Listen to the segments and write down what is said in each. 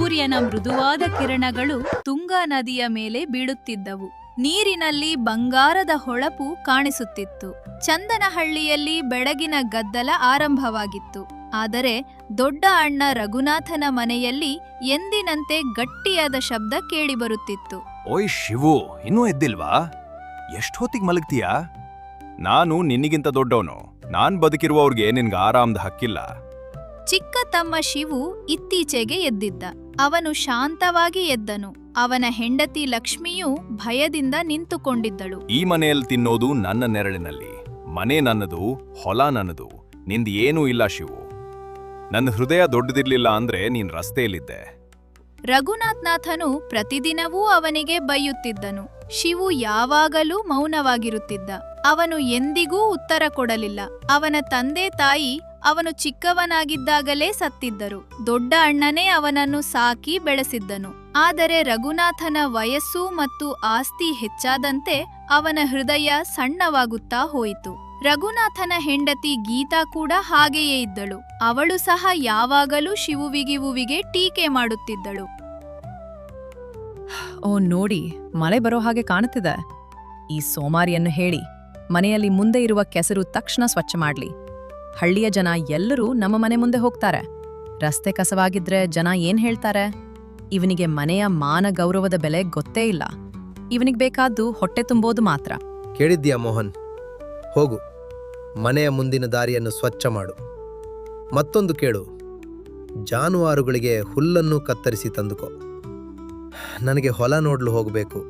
ಸೂರ್ಯನ ಮೃದುವಾದ ಕಿರಣಗಳು ತುಂಗಾ ನದಿಯ ಮೇಲೆ ಬೀಳುತ್ತಿದ್ದವು. ನೀರಿನಲ್ಲಿ ಬಂಗಾರದ ಹೊಳಪು ಕಾಣಿಸುತ್ತಿತ್ತು. ಚಂದನಹಳ್ಳಿಯಲ್ಲಿ ಬೆಳಗಿನ ಗದ್ದಲ ಆರಂಭವಾಗಿತ್ತು. ಆದರೆ ದೊಡ್ಡ ಅಣ್ಣ ರಘುನಾಥನ ಮನೆಯಲ್ಲಿ ಎಂದಿನಂತೆ ಗಟ್ಟಿಯಾದ ಶಬ್ದ ಕೇಳಿಬರುತ್ತಿತ್ತು. ಓಯ್ ಶಿವು, ಇನ್ನೂ ಎದ್ದಿಲ್ವಾ? ಎಷ್ಟೊತ್ತಿಗೆ ಮಲಗ್ತೀಯಾ? ನಾನು ನಿನ್ನಿಗಿಂತ ದೊಡ್ಡವನು. ನಾನ್ ಬದುಕಿರುವವ್ರಿಗೆ ನಿನ್ಗೆ ಆರಾಮದ ಹಕ್ಕಿಲ್ಲ. ಚಿಕ್ಕ ತಮ್ಮ ಶಿವು ಇತ್ತೀಚೆಗೆ ಎದ್ದಿದ್ದ. ಅವನು ಶಾಂತವಾಗಿ ಎದ್ದನು. ಅವನ ಹೆಂಡತಿ ಲಕ್ಷ್ಮಿಯೂ ಭಯದಿಂದ ನಿಂತುಕೊಂಡಿದ್ದಳು. ಈ ಮನೆಯಲ್ಲಿ ತಿನ್ನೋದು ನನ್ನ ನೆರಳಿನಲ್ಲಿ. ಮನೆ ನನ್ನದು, ಹೊಲ ನನ್ನದು. ನಿಂದ್ ಏನೂ ಇಲ್ಲ ಶಿವು. ನನ್ನ ಹೃದಯ ದೊಡ್ಡದಿರ್ಲಿಲ್ಲ ಅಂದ್ರೆ ನೀನ್ ರಸ್ತೆಯಲ್ಲಿದ್ದೆ. ರಘುನಾಥನಾಥನು ಪ್ರತಿದಿನವೂ ಅವನಿಗೆ ಬೈಯುತ್ತಿದ್ದನು. ಶಿವು ಯಾವಾಗಲೂ ಮೌನವಾಗಿರುತ್ತಿದ್ದ. ಅವನು ಎಂದಿಗೂ ಉತ್ತರ ಕೊಡಲಿಲ್ಲ. ಅವನ ತಂದೆ ತಾಯಿ ಅವನು ಚಿಕ್ಕವನಾಗಿದ್ದಾಗಲೇ ಸತ್ತಿದ್ದರು. ದೊಡ್ಡ ಅಣ್ಣನೇ ಅವನನ್ನು ಸಾಕಿ ಬೆಳೆಸಿದ್ದನು. ಆದರೆ ರಘುನಾಥನ ವಯಸ್ಸು ಮತ್ತು ಆಸ್ತಿ ಹೆಚ್ಚಾದಂತೆ ಅವನ ಹೃದಯ ಸಣ್ಣವಾಗುತ್ತಾ ಹೋಯಿತು. ರಘುನಾಥನ ಹೆಂಡತಿ ಗೀತಾ ಕೂಡ ಹಾಗೆಯೇ ಇದ್ದಳು. ಅವಳು ಸಹ ಯಾವಾಗಲೂ ಶಿವುವಿಗೆ ಟೀಕೆ ಮಾಡುತ್ತಿದ್ದಳು. ಓ ನೋಡಿ, ಮಳೆ ಬರೋ ಹಾಗೆ ಕಾಣುತ್ತಿದೆ. ಈ ಸೋಮಾರಿಯನ್ನು ಹೇಳಿ ಮನೆಯಲ್ಲಿ ಮುಂದೆ ಇರುವ ಕೆಸರು ತಕ್ಷಣ ಸ್ವಚ್ಛ ಮಾಡ್ಲಿ. ಹಳ್ಳಿಯ ಜನ ಎಲ್ಲರೂ ನಮ್ಮ ಮನೆ ಮುಂದೆ ಹೋಗ್ತಾರೆ. ರಸ್ತೆ ಕಸವಾಗಿದ್ರೆ ಜನ ಏನ್ ಹೇಳ್ತಾರೆ? ಇವನಿಗೆ ಮನೆಯ ಮಾನ ಗೌರವದ ಬೆಲೆ ಗೊತ್ತೇ ಇಲ್ಲ. ಇವನಿಗೆ ಬೇಕಾದ್ದು ಹೊಟ್ಟೆ ತುಂಬೋದು ಮಾತ್ರ. ಕೇಳಿದ್ಯಾ ಮೋಹನ್? ಹೋಗು, ಮನೆಯ ಮುಂದಿನ ದಾರಿಯನ್ನು ಸ್ವಚ್ಛ ಮಾಡು. ಮತ್ತೊಂದು ಕೇಳು, ಜಾನುವಾರುಗಳಿಗೆ ಹುಲ್ಲನ್ನು ಕತ್ತರಿಸಿ ತಂದುಕೋ. ನನಗೆ ಹೊಲ ನೋಡಲು ಹೋಗಬೇಕು.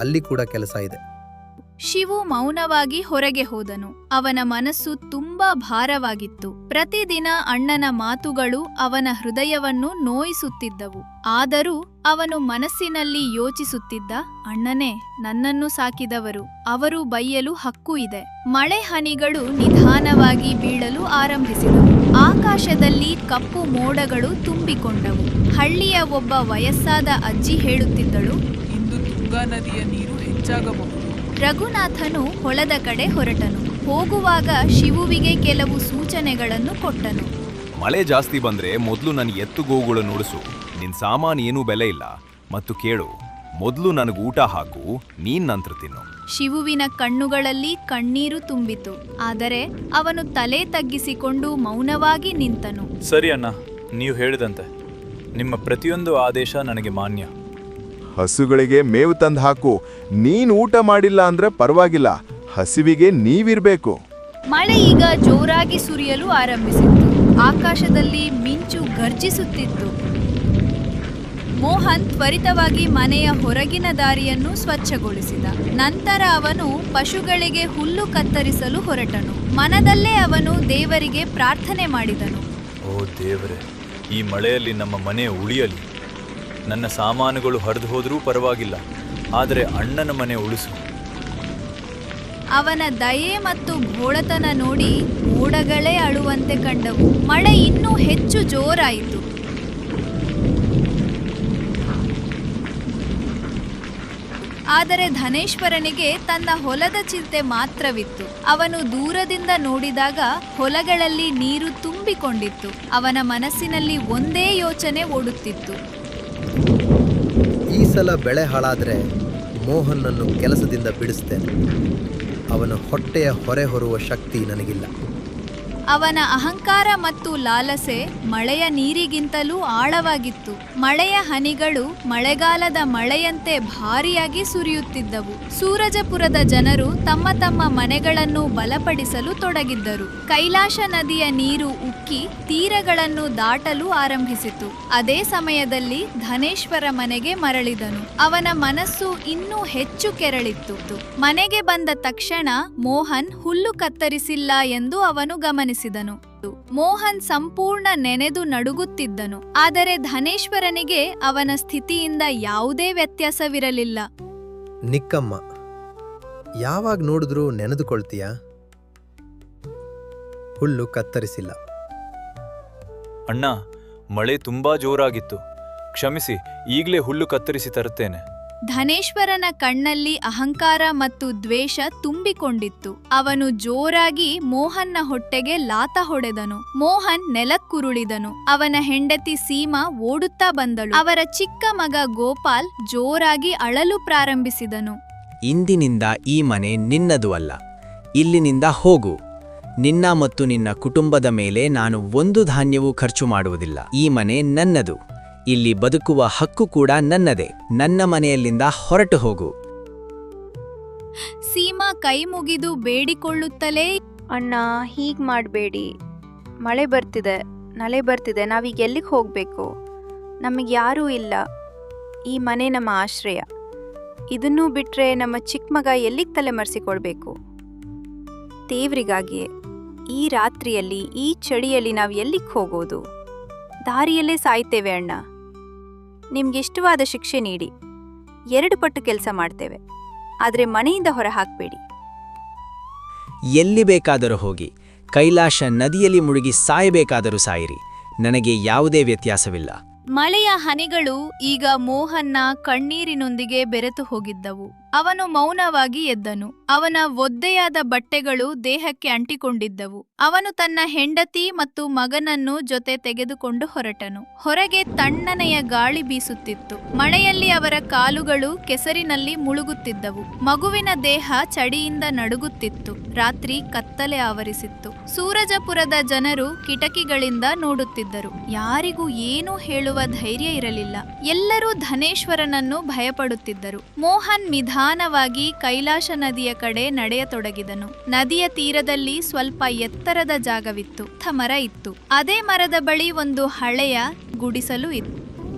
ಅಲ್ಲಿ ಕೂಡ ಕೆಲಸ ಇದೆ. ಶಿವು ಮೌನವಾಗಿ ಹೊರಗೆ ಹೋದನು. ಅವನ ಮನಸ್ಸು ತುಂಬಾ ಭಾರವಾಗಿತ್ತು. ಪ್ರತಿದಿನ ಅಣ್ಣನ ಮಾತುಗಳು ಅವನ ಹೃದಯವನ್ನು ನೋಯಿಸುತ್ತಿದ್ದವು. ಆದರೂ ಅವನು ಮನಸ್ಸಿನಲ್ಲಿ ಯೋಚಿಸುತ್ತಿದ್ದ, ಅಣ್ಣನೇ ನನ್ನನ್ನು ಸಾಕಿದವರು, ಅವರು ಬೈಯಲು ಹಕ್ಕು ಇದೆ. ಮಳೆ ಹನಿಗಳು ನಿಧಾನವಾಗಿ ಬೀಳಲು ಆರಂಭಿಸಿದವು. ಆಕಾಶದಲ್ಲಿ ಕಪ್ಪು ಮೋಡಗಳು ತುಂಬಿಕೊಂಡವು. ಹಳ್ಳಿಯ ಒಬ್ಬ ವಯಸ್ಸಾದ ಅಜ್ಜಿ ಹೇಳುತ್ತಿದ್ದಳು, ಇಂದು ತುಂಗಾ ನದಿಯ ನೀರು ಹೆಚ್ಚಾಗಬಹುದು. ರಘುನಾಥನು ಹೊಲದ ಕಡೆ ಹೊರಟನು. ಹೋಗುವಾಗ ಶಿವುವಿಗೆ ಕೆಲವು ಸೂಚನೆಗಳನ್ನು ಕೊಟ್ಟನು. ಮಳೆ ಜಾಸ್ತಿ ಬಂದ್ರೆ ಮೊದ್ಲು ನನ್ನ ಎತ್ತುಗೋವುಗಳು ನುಡಿಸು. ನಿನ್ ಸಾಮಾನು ಏನೂ ಬೆಲೆ ಇಲ್ಲ. ಮತ್ತು ಕೇಳು, ಮೊದ್ಲು ನನಗೆ ಊಟ ಹಾಕು, ನೀನ್ ನಂತರ ತಿನ್ನು. ಶಿವುವಿನ ಕಣ್ಣುಗಳಲ್ಲಿ ಕಣ್ಣೀರು ತುಂಬಿತು. ಆದರೆ ಅವನು ತಲೆ ತಗ್ಗಿಸಿಕೊಂಡು ಮೌನವಾಗಿ ನಿಂತನು. ಸರಿ ಅಣ್ಣ, ನೀವು ಹೇಳಿದಂತೆ ನಿಮ್ಮ ಪ್ರತಿಯೊಂದು ಆದೇಶ ನನಗೆ ಮಾನ್ಯ. ಹಸುಗಳಿಗೆ ಮೇವು ತಂದು ಹಾಕು. ನೀನ್ ಊಟ ಮಾಡಿಲ್ಲ ಅಂದ್ರೆ ಪರವಾಗಿಲ್ಲ, ಹಸಿವಿಗೆ ನೀವಿರ್ಬೇಕು. ಮಳೆ ಈಗ ಜೋರಾಗಿ ಸುರಿಯಲು ಆರಂಭಿಸಿತ್ತು. ಆಕಾಶದಲ್ಲಿ ಮಿಂಚು ಗರ್ಜಿಸುತ್ತಿತ್ತು. ಮೋಹನ್ ತ್ವರಿತವಾಗಿ ಮನೆಯ ಹೊರಗಿನ ದಾರಿಯನ್ನು ಸ್ವಚ್ಛಗೊಳಿಸಿದ. ನಂತರ ಅವನು ಪಶುಗಳಿಗೆ ಹುಲ್ಲು ಕತ್ತರಿಸಲು ಹೊರಟನು. ಮನದಲ್ಲೇ ಅವನು ದೇವರಿಗೆ ಪ್ರಾರ್ಥನೆ ಮಾಡಿದನು. ಓ ದೇವರೇ, ಈ ಮಳೆಯಲ್ಲಿ ನಮ್ಮ ಮನೆ ಉಳಿಯಲಿ. ನನ್ನ ಸಾಮಾನುಗಳು ಹರಿದು ಹೋದರೂ ಪರವಾಗಿಲ್ಲ, ಆದರೆ ಅಣ್ಣನ ಮನೆ ಉಳಿಸು. ಅವನ ದಯೆ ಮತ್ತು ಘೋಳತನ ನೋಡಿ ಮೋಡಗಳೇ ಅಳುವಂತೆ ಕಂಡವು. ಮಳೆ ಇನ್ನೂ ಹೆಚ್ಚು ಜೋರಾಯಿತು. ಆದರೆ ಧನೇಶ್ವರನಿಗೆ ತನ್ನ ಹೊಲದ ಚಿಂತೆ ಮಾತ್ರವಿತ್ತು. ಅವನು ದೂರದಿಂದ ನೋಡಿದಾಗ ಹೊಲಗಳಲ್ಲಿ ನೀರು ತುಂಬಿಕೊಂಡಿತ್ತು. ಅವನ ಮನಸ್ಸಿನಲ್ಲಿ ಒಂದೇ ಯೋಚನೆ ಓಡುತ್ತಿತ್ತು. ಈ ಸಲ ಬೆಳೆ ಹಾಳಾದರೆ ಮೋಹನ್ನನ್ನು ಕೆಲಸದಿಂದ ಬಿಡಿಸ್ತೇನೆ. ಅವನ ಹೊಟ್ಟೆಯ ಹೊರೆ ಹೊರುವ ಶಕ್ತಿ ನನಗಿಲ್ಲ. ಅವನ ಅಹಂಕಾರ ಮತ್ತು ಲಾಲಸೆ ಮಳೆಯ ನೀರಿಗಿಂತಲೂ ಆಳವಾಗಿತ್ತು. ಮಳೆಯ ಹನಿಗಳು ಮಳೆಗಾಲದ ಮಳೆಯಂತೆ ಭಾರಿಯಾಗಿ ಸುರಿಯುತ್ತಿದ್ದವು. ಸೂರಜಪುರದ ಜನರು ತಮ್ಮ ತಮ್ಮ ಮನೆಗಳನ್ನು ಬಲಪಡಿಸಲು ತೊಡಗಿದ್ದರು. ಕೈಲಾಶ ನದಿಯ ನೀರು ಉಕ್ಕಿ ತೀರಗಳನ್ನು ದಾಟಲು ಆರಂಭಿಸಿತು. ಅದೇ ಸಮಯದಲ್ಲಿ ಧನೇಶ್ವರ ಮನೆಗೆ ಮರಳಿದನು. ಅವನ ಮನಸ್ಸು ಇನ್ನೂ ಹೆಚ್ಚು ಕೆರಳಿತ್ತು. ಮನೆಗೆ ಬಂದ ತಕ್ಷಣ ಮೋಹನ್ ಹುಲ್ಲು ಕತ್ತರಿಸಿಲ್ಲ ಎಂದು ಅವನು ಗಮನಿಸಿದನು. ಮೋಹನ್ ಸಂಪೂರ್ಣ ನೆನೆದು ನಡುಗುತ್ತಿದ್ದನು. ಆದರೆ ಧನೇಶ್ವರನಿಗೆ ಅವನ ಸ್ಥಿತಿಯಿಂದ ಯಾವುದೇ ವ್ಯತ್ಯಾಸವಿರಲಿಲ್ಲ. ನಿಕ್ಕಮ್ಮ, ಯಾವಾಗ ನೋಡಿದ್ರೂ ನೆನೆದುಕೊಳ್ತೀಯ? ಹುಲ್ಲು ಕತ್ತರಿಸಿಲ್ಲ. ಅಣ್ಣ, ಮಳೆ ತುಂಬಾ ಜೋರಾಗಿತ್ತು. ಕ್ಷಮಿಸಿ, ಈಗಲೇ ಹುಲ್ಲು ಕತ್ತರಿಸಿ ತರುತ್ತೇನೆ. ಧನೇಶ್ವರನ ಕಣ್ಣಲ್ಲಿ ಅಹಂಕಾರ ಮತ್ತು ದ್ವೇಷ ತುಂಬಿಕೊಂಡಿತ್ತು. ಅವನು ಜೋರಾಗಿ ಮೋಹನ್ನ ಹೊಟ್ಟೆಗೆ ಲಾತ ಹೊಡೆದನು. ಮೋಹನ್ ನೆಲಕ್ಕುರುಳಿದನು. ಅವನ ಹೆಂಡತಿ ಸೀಮಾ ಓಡುತ್ತಾ ಬಂದಳು. ಅವರ ಚಿಕ್ಕ ಮಗ ಗೋಪಾಲ್ ಜೋರಾಗಿ ಅಳಲು ಪ್ರಾರಂಭಿಸಿದನು. ಇಂದಿನಿಂದ ಈ ಮನೆ ನಿನ್ನದು ಅಲ್ಲ. ಇಲ್ಲಿನಿಂದ ಹೋಗು. ನಿನ್ನ ಮತ್ತು ನಿನ್ನ ಕುಟುಂಬದ ಮೇಲೆ ನಾನು ಒಂದು ಧಾನ್ಯವೂ ಖರ್ಚು ಮಾಡುವುದಿಲ್ಲ. ಈ ಮನೆ ನನ್ನದು. ಇಲ್ಲಿ ಬದುಕುವ ಹಕ್ಕು ಕೂಡ ನನ್ನದೇ. ನನ್ನ ಮನೆಯಲ್ಲಿಂದ ಹೊರಟು ಹೋಗು. ಸೀಮಾ ಕೈ ಮುಗಿದು ಬೇಡಿಕೊಳ್ಳುತ್ತಲೇ, ಅಣ್ಣ ಹೀಗ್ ಮಾಡಬೇಡಿ. ಮಳೆ ಬರ್ತಿದೆ, ನಲೆ ಬರ್ತಿದೆ. ನಾವೀಗ ಎಲ್ಲಿಗೆ ಹೋಗಬೇಕು? ನಮಗೆ ಯಾರೂ ಇಲ್ಲ. ಈ ಮನೆ ನಮ್ಮ ಆಶ್ರಯ. ಇದನ್ನೂ ಬಿಟ್ಟರೆ ನಮ್ಮ ಚಿಕ್ಕ ಮಗ ಎಲ್ಲಿಗೆ ತಲೆಮರೆಸಿಕೊಳ್ಬೇಕು? ದೇವ್ರಿಗಾಗಿಯೇ ಈ ರಾತ್ರಿಯಲ್ಲಿ, ಈ ಚಳಿಯಲ್ಲಿ ನಾವು ಎಲ್ಲಿಗೆ ಹೋಗೋದು? ದಾರಿಯಲ್ಲೇ ಸಾಯ್ತೇವೆ ಅಣ್ಣ. ನಿಮ್ಗಿಷ್ಟವಾದ ಶಿಕ್ಷೆ ನೀಡಿ. 2 ಪಟ್ಟು ಕೆಲಸ ಮಾಡ್ತೇವೆ. ಆದರೆ ಮನೆಯಿಂದ ಹೊರ ಹಾಕಬೇಡಿ. ಎಲ್ಲಿ ಬೇಕಾದರೂ ಹೋಗಿ. ಕೈಲಾಶ ನದಿಯಲ್ಲಿ ಮುಳುಗಿ ಸಾಯಬೇಕಾದರೂ ಸಾಯಿರಿ. ನನಗೆ ಯಾವುದೇ ವ್ಯತ್ಯಾಸವಿಲ್ಲ. ಮಳೆಯ ಹನಿಗಳು ಈಗ ಮೋಹನ್ನ ಕಣ್ಣೀರಿನೊಂದಿಗೆ ಬೆರೆತು ಹೋಗಿದ್ದವು. ಅವನು ಮೌನವಾಗಿ ಎದ್ದನು. ಅವನ ಒದ್ದೆಯಾದ ಬಟ್ಟೆಗಳು ದೇಹಕ್ಕೆ ಅಂಟಿಕೊಂಡಿದ್ದವು. ಅವನು ತನ್ನ ಹೆಂಡತಿ ಮತ್ತು ಮಗನನ್ನು ಜೊತೆ ತೆಗೆದುಕೊಂಡು ಹೊರಟನು. ಹೊರಗೆ ತಣ್ಣನೆಯ ಗಾಳಿ ಬೀಸುತ್ತಿತ್ತು. ಮಳೆಯಲ್ಲಿ ಅವರ ಕಾಲುಗಳು ಕೆಸರಿನಲ್ಲಿ ಮುಳುಗುತ್ತಿದ್ದವು. ಮಗುವಿನ ದೇಹ ಚಳಿಯಿಂದ ನಡುಗುತ್ತಿತ್ತು. ರಾತ್ರಿ ಕತ್ತಲೆ ಆವರಿಸಿತ್ತು. ಸೂರಜಪುರದ ಜನರು ಕಿಟಕಿಗಳಿಂದ ನೋಡುತ್ತಿದ್ದರು. ಯಾರಿಗೂ ಏನೂ ಹೇಳುವ ಧೈರ್ಯ ಇರಲಿಲ್ಲ. ಎಲ್ಲರೂ ಧನೇಶ್ವರನನ್ನು ಭಯಪಡುತ್ತಿದ್ದರು. ಮೋಹನ್ ನಿಧಾನವಾಗಿ ಕೈಲಾಶ ನದಿಯ ಕಡೆ ನಡೆಯತೊಡಗಿದನು. ನದಿಯ ತೀರದಲ್ಲಿ ಸ್ವಲ್ಪ ಎತ್ತರದ ಜಾಗವಿತ್ತು. ಮರ ಇತ್ತು. ಅದೇ ಮರದ ಬಳಿ ಒಂದು ಹಳೆಯ ಗುಡಿಸಲು ಇತ್ತು.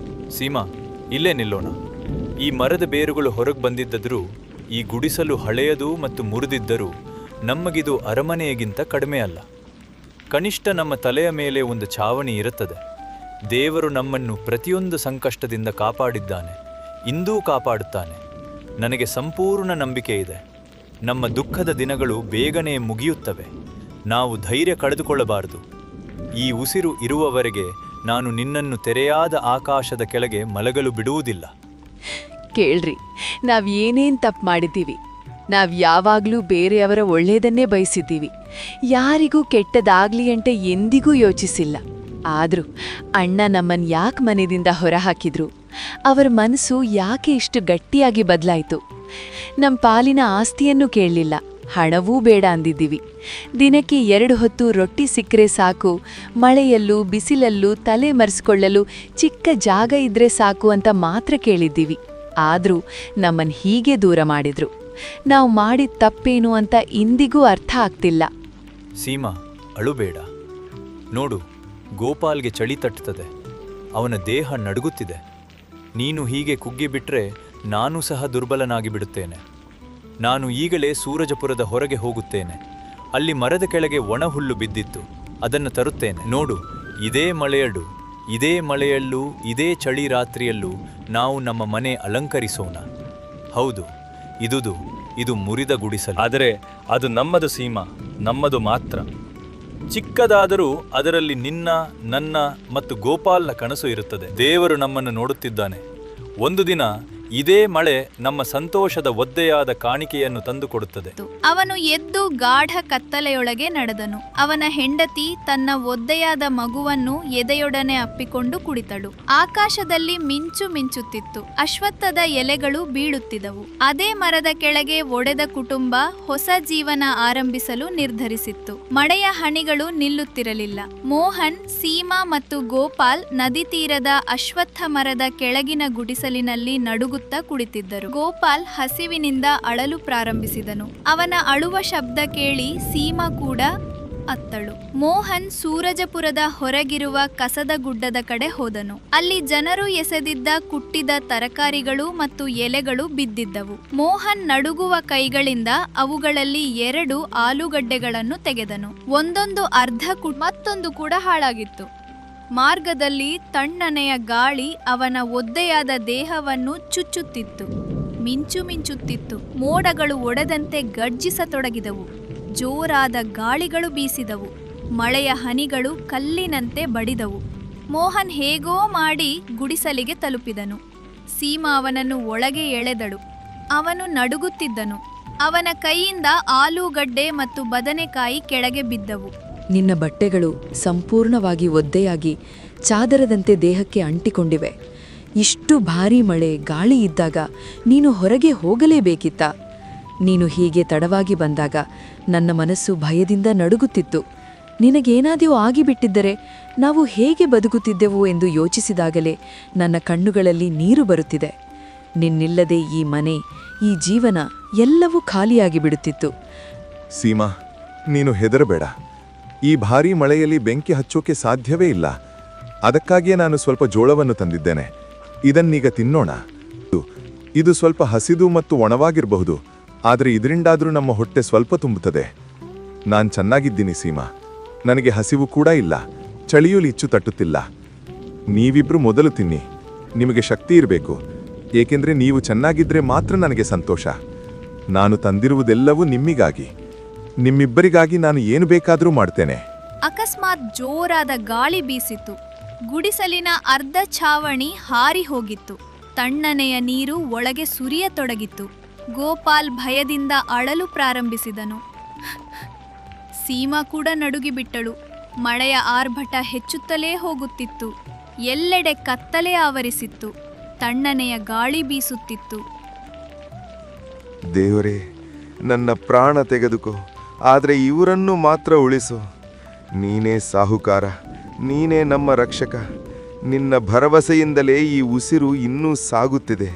ಸೀಮಾ, ಇಲ್ಲೇ ನಿಲ್ಲೋಣ. ಈ ಮರದ ಬೇರುಗಳು ಹೊರಗೆ ಬಂದಿದ್ದರೂ ಈ ಗುಡಿಸಲು ಹಳೆಯದು ಮತ್ತು ಮುರಿದಿದ್ದರೂ ನಮಗಿದು ಅರಮನೆಗಿಂತ ಕಡಿಮೆ ಅಲ್ಲ. ಕನಿಷ್ಠ ನಮ್ಮ ತಲೆಯ ಮೇಲೆ ಒಂದು ಛಾವಣಿ ಇರುತ್ತದೆ. ದೇವರು ನಮ್ಮನ್ನು ಪ್ರತಿಯೊಂದು ಸಂಕಷ್ಟದಿಂದ ಕಾಪಾಡಿದ್ದಾನೆ, ಇಂದೂ ಕಾಪಾಡುತ್ತಾನೆ. ನನಗೆ ಸಂಪೂರ್ಣ ನಂಬಿಕೆ ಇದೆ. ನಮ್ಮ ದುಃಖದ ದಿನಗಳು ಬೇಗನೆ ಮುಗಿಯುತ್ತವೆ. ನಾವು ಧೈರ್ಯ ಕಳೆದುಕೊಳ್ಳಬಾರದು. ಈ ಉಸಿರು ಇರುವವರೆಗೆ ನಾನು ನಿನ್ನನ್ನು ತೆರೆಯಾದ ಆಕಾಶದ ಕೆಳಗೆ ಮಲಗಲು ಬಿಡುವುದಿಲ್ಲ. ಕೇಳ್ರಿ, ನಾವ್ ಏನೇನ್ ತಪ್ಪು ಮಾಡಿದ್ದೀವಿ. ನಾವ್ ಯಾವಾಗ್ಲೂ ಬೇರೆಯವರ ಒಳ್ಳೇದನ್ನೇ ಬಯಸಿದ್ದೀವಿ. ಯಾರಿಗೂ ಕೆಟ್ಟದಾಗ್ಲಿ ಅಂತ ಎಂದಿಗೂ ಯೋಚಿಸಿಲ್ಲ. ಆದ್ರೂ ಅಣ್ಣ ನಮ್ಮನ್ ಯಾಕೆ ಮನೆಯಿಂದ ಹೊರಹಾಕಿದ್ರು? ಅವರ ಮನಸ್ಸು ಯಾಕೆ ಇಷ್ಟು ಗಟ್ಟಿಯಾಗಿ ಬದಲಾಯಿತು? ನಮ್ಮ ಪಾಲಿನ ಆಸ್ತಿಯನ್ನು ಕೇಳಲಿಲ್ಲ, ಹಣವೂ ಬೇಡ ಅಂದಿದ್ದೀವಿ. ದಿನಕ್ಕೆ 2 ಹೊತ್ತು ರೊಟ್ಟಿ ಸಿಕ್ಕರೆ ಸಾಕು, ಮಳೆಯಲ್ಲೂ ಬಿಸಿಲಲ್ಲೂ ತಲೆ ಮರೆಸ್ಕೊಳ್ಳಲು ಚಿಕ್ಕ ಜಾಗ ಇದ್ರೆ ಸಾಕು ಅಂತ ಮಾತ್ರ ಕೇಳಿದ್ದೀವಿ. ಆದ್ರೂ ನಮ್ಮನ್ ಹೀಗೆ ದೂರ ಮಾಡಿದ್ರು. ನಾವು ಮಾಡಿದ ತಪ್ಪೇನು ಅಂತ ಇಂದಿಗೂ ಅರ್ಥ ಆಗ್ತಿಲ್ಲ. ಸೀಮಾ, ಅಳುಬೇಡ. ನೋಡು, ಗೋಪಾಲ್ಗೆ ಚಳಿ ತಟ್ಟುತ್ತದೆ. ಅವನ ದೇಹ ನಡುಗುತ್ತಿದೆ. ನೀನು ಹೀಗೆ ಕುಗ್ಗಿಬಿಟ್ರೆ ನಾನು ಸಹ ದುರ್ಬಲನಾಗಿ ಬಿಡುತ್ತೇನೆ. ನಾನು ಈಗಲೇ ಸೂರಜಪುರದ ಹೊರಗೆ ಹೋಗುತ್ತೇನೆ. ಅಲ್ಲಿ ಮರದ ಕೆಳಗೆ ಒಣ ಹುಲ್ಲು ಬಿದ್ದಿತ್ತು, ಅದನ್ನು ತರುತ್ತೇನೆ. ನೋಡು, ಇದೇ ಮಳೆಯಲ್ಲೂ ಇದೇ ಚಳಿ ರಾತ್ರಿಯಲ್ಲೂ ನಾವು ನಮ್ಮ ಮನೆ ಅಲಂಕರಿಸೋಣ. ಹೌದು, ಇದು ಮುರಿದ ಗುಡಿಸಲು, ಆದರೆ ಅದು ನಮ್ಮದು ಸೀಮಾ, ನಮ್ಮದು ಮಾತ್ರ. ಚಿಕ್ಕದಾದರೂ ಅದರಲ್ಲಿ ನಿನ್ನ, ನನ್ನ ಮತ್ತು ಗೋಪಾಲ್ನ ಕನಸು ಇರುತ್ತದೆ. ದೇವರು ನಮ್ಮನ್ನು ನೋಡುತ್ತಿದ್ದಾನೆ. ಒಂದು ದಿನ ಇದೇ ಮಳೆ ನಮ್ಮ ಸಂತೋಷದ ಒದ್ದೆಯಾದ ಕಾಣಿಕೆಯನ್ನು ತಂದುಕೊಡುತ್ತದೆ. ಅವನು ಎದ್ದು ಗಾಢ ಕತ್ತಲೆಯೊಳಗೆ ನಡೆದನು. ಅವನ ಹೆಂಡತಿ ತನ್ನ ಒದ್ದೆಯಾದ ಮಗುವನ್ನು ಎದೆಯೊಡನೆ ಅಪ್ಪಿಕೊಂಡು ಕುಳಿತಳು. ಆಕಾಶದಲ್ಲಿ ಮಿಂಚು ಮಿಂಚುತ್ತಿತ್ತು. ಅಶ್ವತ್ಥದ ಎಲೆಗಳು ಬೀಳುತ್ತಿದ್ದವು. ಅದೇ ಮರದ ಕೆಳಗೆ ಒಡೆದ ಕುಟುಂಬ ಹೊಸ ಜೀವನ ಆರಂಭಿಸಲು ನಿರ್ಧರಿಸಿತ್ತು. ಮಳೆಯ ಹನಿಗಳು ನಿಲ್ಲುತ್ತಿರಲಿಲ್ಲ. ಮೋಹನ್, ಸೀಮಾ ಮತ್ತು ಗೋಪಾಲ್ ನದಿ ತೀರದ ಅಶ್ವತ್ಥ ಮರದ ಕೆಳಗಿನ ಗುಡಿಸಲಿನಲ್ಲಿ ನಡುಗುತ್ತಾ ಕುಳಿತಿದ್ದರು. ಗೋಪಾಲ್ ಹಸಿವಿನಿಂದ ಅಳಲು ಪ್ರಾರಂಭಿಸಿದನು. ಅವನ ಅಳುವ ಶಬ್ದ ಕೇಳಿ ಸೀಮಾ ಕೂಡ ಅತ್ತಳು. ಮೋಹನ್ ಸೂರಜಪುರದ ಹೊರಗಿರುವ ಕಸದ ಗುಡ್ಡದ ಕಡೆ ಹೋದನು. ಅಲ್ಲಿ ಜನರು ಎಸೆದಿದ್ದ ಕುಟ್ಟಿದ ತರಕಾರಿಗಳು ಮತ್ತು ಎಲೆಗಳು ಬಿದ್ದಿದ್ದವು. ಮೋಹನ್ ನಡುಗುವ ಕೈಗಳಿಂದ ಅವುಗಳಲ್ಲಿ 2 ಆಲೂಗಡ್ಡೆಗಳನ್ನು ತೆಗೆದನು. ಒಂದೊಂದು ಅರ್ಧ ಮತ್ತೊಂದು ಕೂಡ ಹಾಳಾಗಿತ್ತು. ಮಾರ್ಗದಲ್ಲಿ ತಣ್ಣನೆಯ ಗಾಳಿ ಅವನ ಒದ್ದೆಯಾದ ದೇಹವನ್ನು ಚುಚ್ಚುತ್ತಿತ್ತು. ಮಿಂಚು ಮಿಂಚುತ್ತಿತ್ತು. ಮೋಡಗಳು ಒಡೆದಂತೆ ಗರ್ಜಿಸತೊಡಗಿದವು. ಜೋರಾದ ಗಾಳಿಗಳು ಬೀಸಿದವು. ಮಳೆಯ ಹನಿಗಳು ಕಲ್ಲಿನಂತೆ ಬಡಿದವು. ಮೋಹನ್ ಹೇಗೋ ಮಾಡಿ ಗುಡಿಸಲಿಗೆ ತಲುಪಿದನು. ಸೀಮಾ ಅವನನ್ನು ಒಳಗೆ ಎಳೆದಳು. ಅವನು ನಡುಗುತ್ತಿದ್ದನು. ಅವನ ಕೈಯಿಂದ ಆಲೂಗಡ್ಡೆ ಮತ್ತು ಬದನೆಕಾಯಿ ಕೆಳಗೆ ಬಿದ್ದವು. ನಿನ್ನ ಬಟ್ಟೆಗಳು ಸಂಪೂರ್ಣವಾಗಿ ಒದ್ದೆಯಾಗಿ ಚಾದರದಂತೆ ದೇಹಕ್ಕೆ ಅಂಟಿಕೊಂಡಿವೆ. ಇಷ್ಟು ಭಾರೀ ಮಳೆ ಗಾಳಿ ಇದ್ದಾಗ ನೀನು ಹೊರಗೆ ಹೋಗಲೇಬೇಕಿತ್ತ? ನೀನು ಹೀಗೆ ತಡವಾಗಿ ಬಂದಾಗ ನನ್ನ ಮನಸ್ಸು ಭಯದಿಂದ ನಡುಗುತ್ತಿತ್ತು. ನಿನಗೇನಾದರೂ ಆಗಿಬಿಟ್ಟಿದ್ದರೆ ನಾವು ಹೇಗೆ ಬದುಕುತ್ತಿದ್ದೆವು ಎಂದು ಯೋಚಿಸಿದಾಗಲೇ ನನ್ನ ಕಣ್ಣುಗಳಲ್ಲಿ ನೀರು ಬರುತ್ತಿದೆ. ನಿನ್ನಿಲ್ಲದೆ ಈ ಮನೆ, ಈ ಜೀವನ ಎಲ್ಲವೂ ಖಾಲಿಯಾಗಿ ಬಿಡುತ್ತಿತ್ತು. ಸೀಮಾ, ನೀನು ಹೆದರಬೇಡ. ಈ ಭಾರೀ ಮಳೆಯಲ್ಲಿ ಬೆಂಕಿ ಹಚ್ಚೋಕೆ ಸಾಧ್ಯವೇ ಇಲ್ಲ. ಅದಕ್ಕಾಗಿಯೇ ನಾನು ಸ್ವಲ್ಪ ಜೋಳವನ್ನು ತಂದಿದ್ದೇನೆ. ಇದನ್ನೀಗ ತಿನ್ನೋಣ. ಇದು ಸ್ವಲ್ಪ ಹಸಿದು ಮತ್ತು ಒಣವಾಗಿರಬಹುದು, ಆದರೆ ಇದರಿಂದಾದರೂ ನಮ್ಮ ಹೊಟ್ಟೆ ಸ್ವಲ್ಪ ತುಂಬುತ್ತದೆ. ನಾನು ಚೆನ್ನಾಗಿದ್ದೀನಿ ಸೀಮಾ. ನನಗೆ ಹಸಿವು ಕೂಡ ಇಲ್ಲ, ಚಳಿಯೂ ಲಿಚ್ಚು ತಟ್ಟುತ್ತಿಲ್ಲ. ನೀವಿಬ್ರು ಮೊದಲು ತಿನ್ನಿ. ನಿಮಗೆ ಶಕ್ತಿ ಇರಬೇಕು, ಏಕೆಂದರೆ ನೀವು ಚೆನ್ನಾಗಿದ್ರೆ ಮಾತ್ರ ನನಗೆ ಸಂತೋಷ. ನಾನು ತಂದಿರುವುದೆಲ್ಲವೂ ನಿಮ್ಮಿಗಾಗಿ. ನಿಮ್ಮಿಬ್ಬರಿಗಾಗಿ ನಾನು ಏನು ಬೇಕಾದರೂ ಮಾಡ್ತೇನೆ. ಅಕಸ್ಮಾತ್ ಜೋರಾದ ಗಾಳಿ ಬೀಸಿತು. ಗುಡಿಸಲಿನ ಅರ್ಧ ಛಾವಣಿ ಹಾರಿ ಹೋಗಿತ್ತು. ತಣ್ಣನೆಯ ನೀರು ಒಳಗೆ ಸುರಿಯತೊಡಗಿತ್ತು. ಗೋಪಾಲ್ ಭಯದಿಂದ ಅಳಲು ಪ್ರಾರಂಭಿಸಿದನು. ಸೀಮಾ ಕೂಡ ನಡುಗಿಬಿಟ್ಟಳು. ಮಳೆಯ ಆರ್ಭಟ ಹೆಚ್ಚುತ್ತಲೇ ಹೋಗುತ್ತಿತ್ತು. ಎಲ್ಲೆಡೆ ಕತ್ತಲೆ ಆವರಿಸಿತ್ತು. ತಣ್ಣನೆಯ ಗಾಳಿ ಬೀಸುತ್ತಿತ್ತು. ದೇವರೇ, ನನ್ನ ಪ್ರಾಣ ತೆಗೆದುಕೋ, ಆದರೆ ಇವರನ್ನು ಮಾತ್ರ ಉಳಿಸು. ನೀನೇ ಸಾಹುಕಾರ, ನೀನೇ ನಮ್ಮ ರಕ್ಷಕ. ನಿನ್ನ ಭರವಸೆಯಿಂದಲೇ ಈ ಉಸಿರು ಇನ್ನೂ ಸಾಗುತ್ತಿದೆ.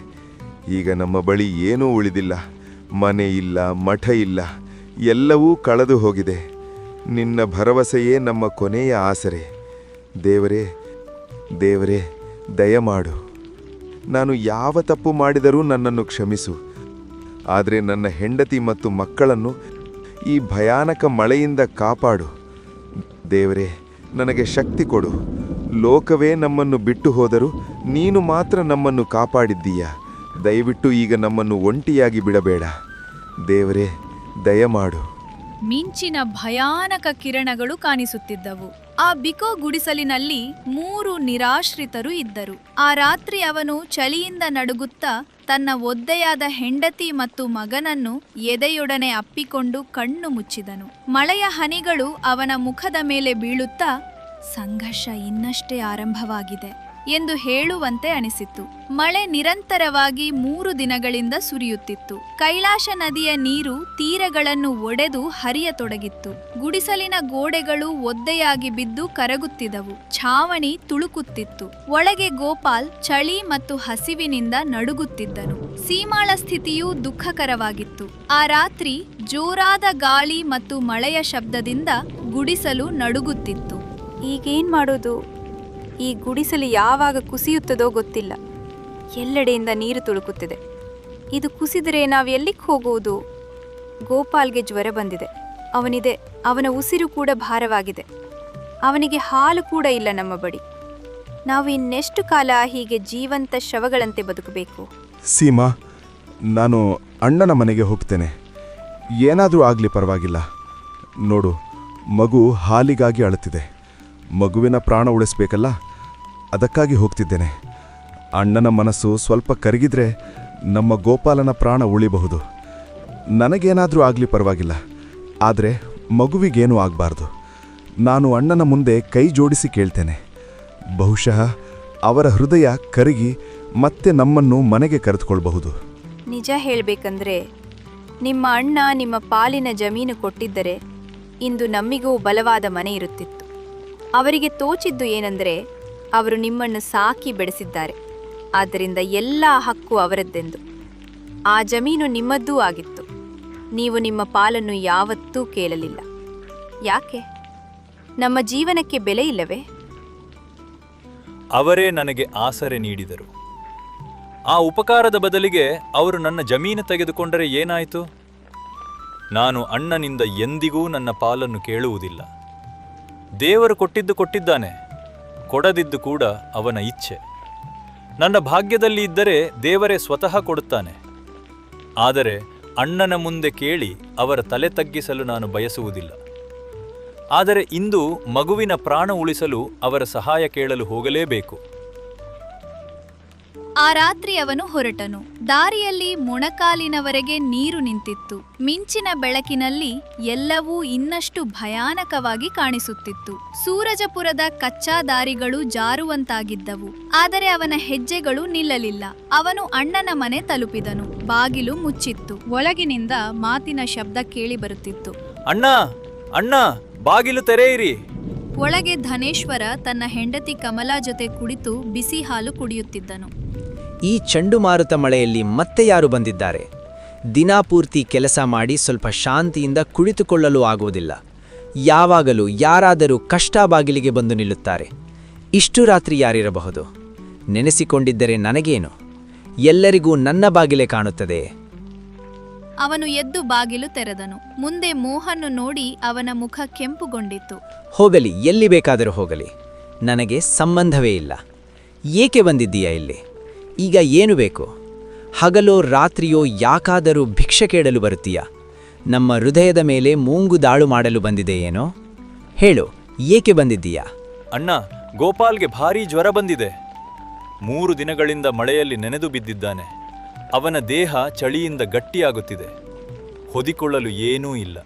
ಈಗ ನಮ್ಮ ಬಳಿ ಏನೂ ಉಳಿದಿಲ್ಲ. ಮನೆ ಇಲ್ಲ, ಮಠ ಇಲ್ಲ, ಎಲ್ಲವೂ ಕಳೆದು ಹೋಗಿದೆ. ನಿನ್ನ ಭರವಸೆಯೇ ನಮ್ಮ ಕೊನೆಯ ಆಸರೆ. ದೇವರೇ, ದೇವರೇ, ದಯಮಾಡು. ನಾನು ಯಾವ ತಪ್ಪು ಮಾಡಿದರೂ ನನ್ನನ್ನು ಕ್ಷಮಿಸು. ಆದರೆ ನನ್ನ ಹೆಂಡತಿ ಮತ್ತು ಮಕ್ಕಳನ್ನು ಈ ಭಯಾನಕ ಮಳೆಯಿಂದ ಕಾಪಾಡು. ದೇವರೇ, ನನಗೆ ಶಕ್ತಿ ಕೊಡು. ಲೋಕವೇ ನಮ್ಮನ್ನು ಬಿಟ್ಟು ಹೋದರೂ ನೀನು ಮಾತ್ರ ನಮ್ಮನ್ನು ಕಾಪಾಡಿದ್ದೀಯ. ದಯವಿಟ್ಟು ಈಗ ನಮ್ಮನ್ನು ಒಂಟಿಯಾಗಿ ಬಿಡಬೇಡ. ದೇವರೇ, ದಯಮಾಡು. ಮಿಂಚಿನ ಭಯಾನಕ ಕಿರಣಗಳು ಕಾಣಿಸುತ್ತಿದ್ದವು. ಆ ಬಿಕೋ ಗುಡಿಸಲಿನಲ್ಲಿ 3 ನಿರಾಶ್ರಿತರು ಇದ್ದರು. ಆ ರಾತ್ರಿ ಅವನು ಚಳಿಯಿಂದ ನಡುಗುತ್ತಾ ತನ್ನ ಒದ್ದೆಯಾದ ಹೆಂಡತಿ ಮತ್ತು ಮಗನನ್ನು ಎದೆಯೊಡನೆ ಅಪ್ಪಿಕೊಂಡು ಕಣ್ಣು ಮುಚ್ಚಿದನು. ಮಳೆಯ ಹನಿಗಳು ಅವನ ಮುಖದ ಮೇಲೆ ಬೀಳುತ್ತಾ, ಸಂಘರ್ಷ ಇನ್ನಷ್ಟೇ ಆರಂಭವಾಗಿದೆ ಎಂದು ಹೇಳುವಂತೆ ಅನಿಸಿತು. ಮಳೆ ನಿರಂತರವಾಗಿ 3 ದಿನಗಳಿಂದ ಸುರಿಯುತ್ತಿತ್ತು. ಕೈಲಾಶ ನದಿಯ ನೀರು ತೀರಗಳನ್ನು ಒಡೆದು ಹರಿಯತೊಡಗಿತ್ತು. ಗುಡಿಸಲಿನ ಗೋಡೆಗಳು ಒದ್ದೆಯಾಗಿ ಬಿದ್ದು ಕರಗುತ್ತಿದ್ದವು. ಛಾವಣಿ ತುಳುಕುತ್ತಿತ್ತು. ಒಳಗೆ ಗೋಪಾಲ್ ಚಳಿ ಮತ್ತು ಹಸಿವಿನಿಂದ ನಡುಗುತ್ತಿದ್ದನು. ಸೀಮಾಳ ಸ್ಥಿತಿಯೂ ದುಃಖಕರವಾಗಿತ್ತು. ಆ ರಾತ್ರಿ ಜೋರಾದ ಗಾಳಿ ಮತ್ತು ಮಳೆಯ ಶಬ್ದದಿಂದ ಗುಡಿಸಲು ನಡುಗುತ್ತಿತ್ತು. ಈಗೇನ್ ಮಾಡೋದು? ಈ ಗುಡಿಸಲು ಯಾವಾಗ ಕುಸಿಯುತ್ತದೋ ಗೊತ್ತಿಲ್ಲ. ಎಲ್ಲೆಡೆಯಿಂದ ನೀರು ತುಳುಕುತ್ತಿದೆ. ಇದು ಕುಸಿದರೆ ನಾವು ಎಲ್ಲಿಗೆ ಹೋಗುವುದು? ಗೋಪಾಲ್ಗೆ ಜ್ವರ ಬಂದಿದೆ. ಅವನ ಉಸಿರು ಕೂಡ ಭಾರವಾಗಿದೆ. ಅವನಿಗೆ ಹಾಲು ಕೂಡ ಇಲ್ಲ ನಮ್ಮ ಬಳಿ. ನಾವು ಇನ್ನೆಷ್ಟು ಕಾಲ ಹೀಗೆ ಜೀವಂತ ಶವಗಳಂತೆ ಬದುಕಬೇಕು? ಸೀಮಾ, ನಾನು ಅಣ್ಣನ ಮನೆಗೆ ಹೋಗ್ತೇನೆ. ಏನಾದರೂ ಆಗಲಿ ಪರವಾಗಿಲ್ಲ. ನೋಡು, ಮಗು ಹಾಲಿಗಾಗಿ ಅಳುತ್ತಿದೆ. ಮಗುವಿನ ಪ್ರಾಣ ಉಳಿಸ್ಬೇಕಲ್ಲ, ಅದಕ್ಕಾಗಿ ಹೋಗ್ತಿದ್ದೇನೆ. ಅಣ್ಣನ ಮನಸ್ಸು ಸ್ವಲ್ಪ ಕರಗಿದ್ರೆ ನಮ್ಮ ಗೋಪಾಲನ ಪ್ರಾಣ ಉಳಿಬಹುದು. ನನಗೇನಾದರೂ ಆಗಲಿ ಪರವಾಗಿಲ್ಲ, ಆದರೆ ಮಗುವಿಗೇನೂ ಆಗಬಾರ್ದು. ನಾನು ಅಣ್ಣನ ಮುಂದೆ ಕೈ ಜೋಡಿಸಿ ಕೇಳ್ತೇನೆ. ಬಹುಶಃ ಅವರ ಹೃದಯ ಕರಗಿ ಮತ್ತೆ ನಮ್ಮನ್ನು ಮನೆಗೆ ಕರೆದುಕೊಳ್ಬಹುದು. ನಿಜ ಹೇಳಬೇಕಂದ್ರೆ, ನಿಮ್ಮ ಅಣ್ಣ ನಿಮ್ಮ ಪಾಲಿನ ಜಮೀನು ಕೊಟ್ಟಿದ್ದರೆ ಇಂದು ನಮ್ಮಿಗೂ ಬಲವಾದ ಮನೆ ಇರುತ್ತಿತ್ತು. ಅವರಿಗೆ ತೋಚಿದ್ದು ಏನೆಂದರೆ, ಅವರು ನಿಮ್ಮನ್ನು ಸಾಕಿ ಬೆಳೆಸಿದ್ದಾರೆ. ಆದ್ದರಿಂದ ಎಲ್ಲ ಹಕ್ಕು ಅವರದ್ದೆಂದು. ಆ ಜಮೀನು ನಿಮ್ಮದ್ದೂ ಆಗಿತ್ತು. ನೀವು ನಿಮ್ಮ ಪಾಲನ್ನು ಯಾವತ್ತೂ ಕೇಳಲಿಲ್ಲ. ಯಾಕೆ? ನಮ್ಮ ಜೀವನಕ್ಕೆ ಬೆಲೆ ಇಲ್ಲವೇ? ಅವರೇ ನನಗೆ ಆಸರೆ ನೀಡಿದರು. ಆ ಉಪಕಾರದ ಬದಲಿಗೆ ಅವರು ನನ್ನ ಜಮೀನು ತೆಗೆದುಕೊಂಡರೆ ಏನಾಯಿತು? ನಾನು ಅಣ್ಣನಿಂದ ಎಂದಿಗೂ ನನ್ನ ಪಾಲನ್ನು ಕೇಳುವುದಿಲ್ಲ. ದೇವರು ಕೊಟ್ಟಿದ್ದು ಕೊಟ್ಟಿದ್ದಾನೆ, ಕೊಡದಿದ್ದು ಕೂಡ ಅವನ ಇಚ್ಛೆ. ನನ್ನ ಭಾಗ್ಯದಲ್ಲಿ ಇದ್ದರೆ ದೇವರೇ ಸ್ವತಃ ಕೊಡುತ್ತಾನೆ. ಆದರೆ ಅಣ್ಣನ ಮುಂದೆ ಕೇಳಿ ಅವರ ತಲೆ ತಗ್ಗಿಸಲು ನಾನು ಬಯಸುವುದಿಲ್ಲ. ಆದರೆ ಇಂದು ಮಗುವಿನ ಪ್ರಾಣ ಉಳಿಸಲು ಅವರ ಸಹಾಯ ಕೇಳಲು ಹೋಗಲೇಬೇಕು. ಆ ರಾತ್ರಿ ಅವನು ಹೊರಟನು. ದಾರಿಯಲ್ಲಿ ಮೊಣಕಾಲಿನವರೆಗೆ ನೀರು ನಿಂತಿತ್ತು. ಮಿಂಚಿನ ಬೆಳಕಿನಲ್ಲಿ ಎಲ್ಲವೂ ಇನ್ನಷ್ಟು ಭಯಾನಕವಾಗಿ ಕಾಣಿಸುತ್ತಿತ್ತು. ಸೂರಜಪುರದ ಕಚ್ಚಾ ದಾರಿಗಳು ಜಾರುವಂತಾಗಿದ್ದವು. ಆದರೆ ಅವನ ಹೆಜ್ಜೆಗಳು ನಿಲ್ಲಲಿಲ್ಲ. ಅವನು ಅಣ್ಣನ ಮನೆ ತಲುಪಿದನು. ಬಾಗಿಲು ಮುಚ್ಚಿತ್ತು. ಒಳಗಿನಿಂದ ಮಾತಿನ ಶಬ್ದ ಕೇಳಿ ಬರುತ್ತಿತ್ತು. ಅಣ್ಣ ಅಣ್ಣ, ಬಾಗಿಲು ತೆರೆಯಿರಿ. ಒಳಗೆ ಧನೇಶ್ವರ ತನ್ನ ಹೆಂಡತಿ ಕಮಲಾ ಜೊತೆ ಕುಳಿತು ಬಿಸಿ ಹಾಲು ಕುಡಿಯುತ್ತಿದ್ದನು. ಈ ಚಂಡುಮಾರುತ ಮಳೆಯಲ್ಲಿ ಮತ್ತೆ ಯಾರು ಬಂದಿದ್ದಾರೆ? ದಿನಾಪೂರ್ತಿ ಕೆಲಸ ಮಾಡಿ ಸ್ವಲ್ಪ ಶಾಂತಿಯಿಂದ ಕುಳಿತುಕೊಳ್ಳಲು ಆಗುವುದಿಲ್ಲ. ಯಾವಾಗಲೂ ಯಾರಾದರೂ ಕಷ್ಟ ಬಾಗಿಲಿಗೆ ಬಂದು ನಿಲ್ಲುತ್ತಾರೆ. ಇಷ್ಟು ರಾತ್ರಿ ಯಾರಿರಬಹುದು? ನೆನೆಸಿಕೊಂಡಿದ್ದರೆ ನನಗೇನು? ಎಲ್ಲರಿಗೂ ನನ್ನ ಬಾಗಿಲೇ ಕಾಣುತ್ತದೆ. ಅವನು ಎದ್ದು ಬಾಗಿಲು ತೆರೆದನು. ಮುಂದೆ ಮೋಹನ್ ನೋಡಿ ಅವನ ಮುಖ ಕೆಂಪುಗೊಂಡಿತ್ತು. ಹೋಗಲಿ, ಎಲ್ಲಿ ಬೇಕಾದರೂ ಹೋಗಲಿ, ನನಗೆ ಸಂಬಂಧವೇ ಇಲ್ಲ. ಏಕೆ ಬಂದಿದ್ದೀಯಾ ಇಲ್ಲಿ? ಈಗ ಏನು ಬೇಕು? ಹಗಲೋ ರಾತ್ರಿಯೋ ಯಾಕಾದರೂ ಭಿಕ್ಷೆ ಕೇಳಲು ಬರುತ್ತೀಯಾ? ನಮ್ಮ ಹೃದಯದ ಮೇಲೆ ಮೂಂಗು ದಾಳು ಮಾಡಲು ಬಂದಿದೆಯೇನೋ? ಹೇಳು, ಏಕೆ ಬಂದಿದ್ದೀಯಾ? ಅಣ್ಣ, ಗೋಪಾಲ್ಗೆ ಭಾರೀ ಜ್ವರ ಬಂದಿದೆ. 3 ದಿನಗಳಿಂದ ಮಳೆಯಲ್ಲಿ ನೆನೆದು ಬಿದ್ದಿದ್ದಾನೆ. ಅವನ ದೇಹ ಚಳಿಯಿಂದ ಗಟ್ಟಿಯಾಗುತ್ತಿದೆ. ಹೊದಿಕೊಳ್ಳಲು ಏನೂ ಇಲ್ಲ.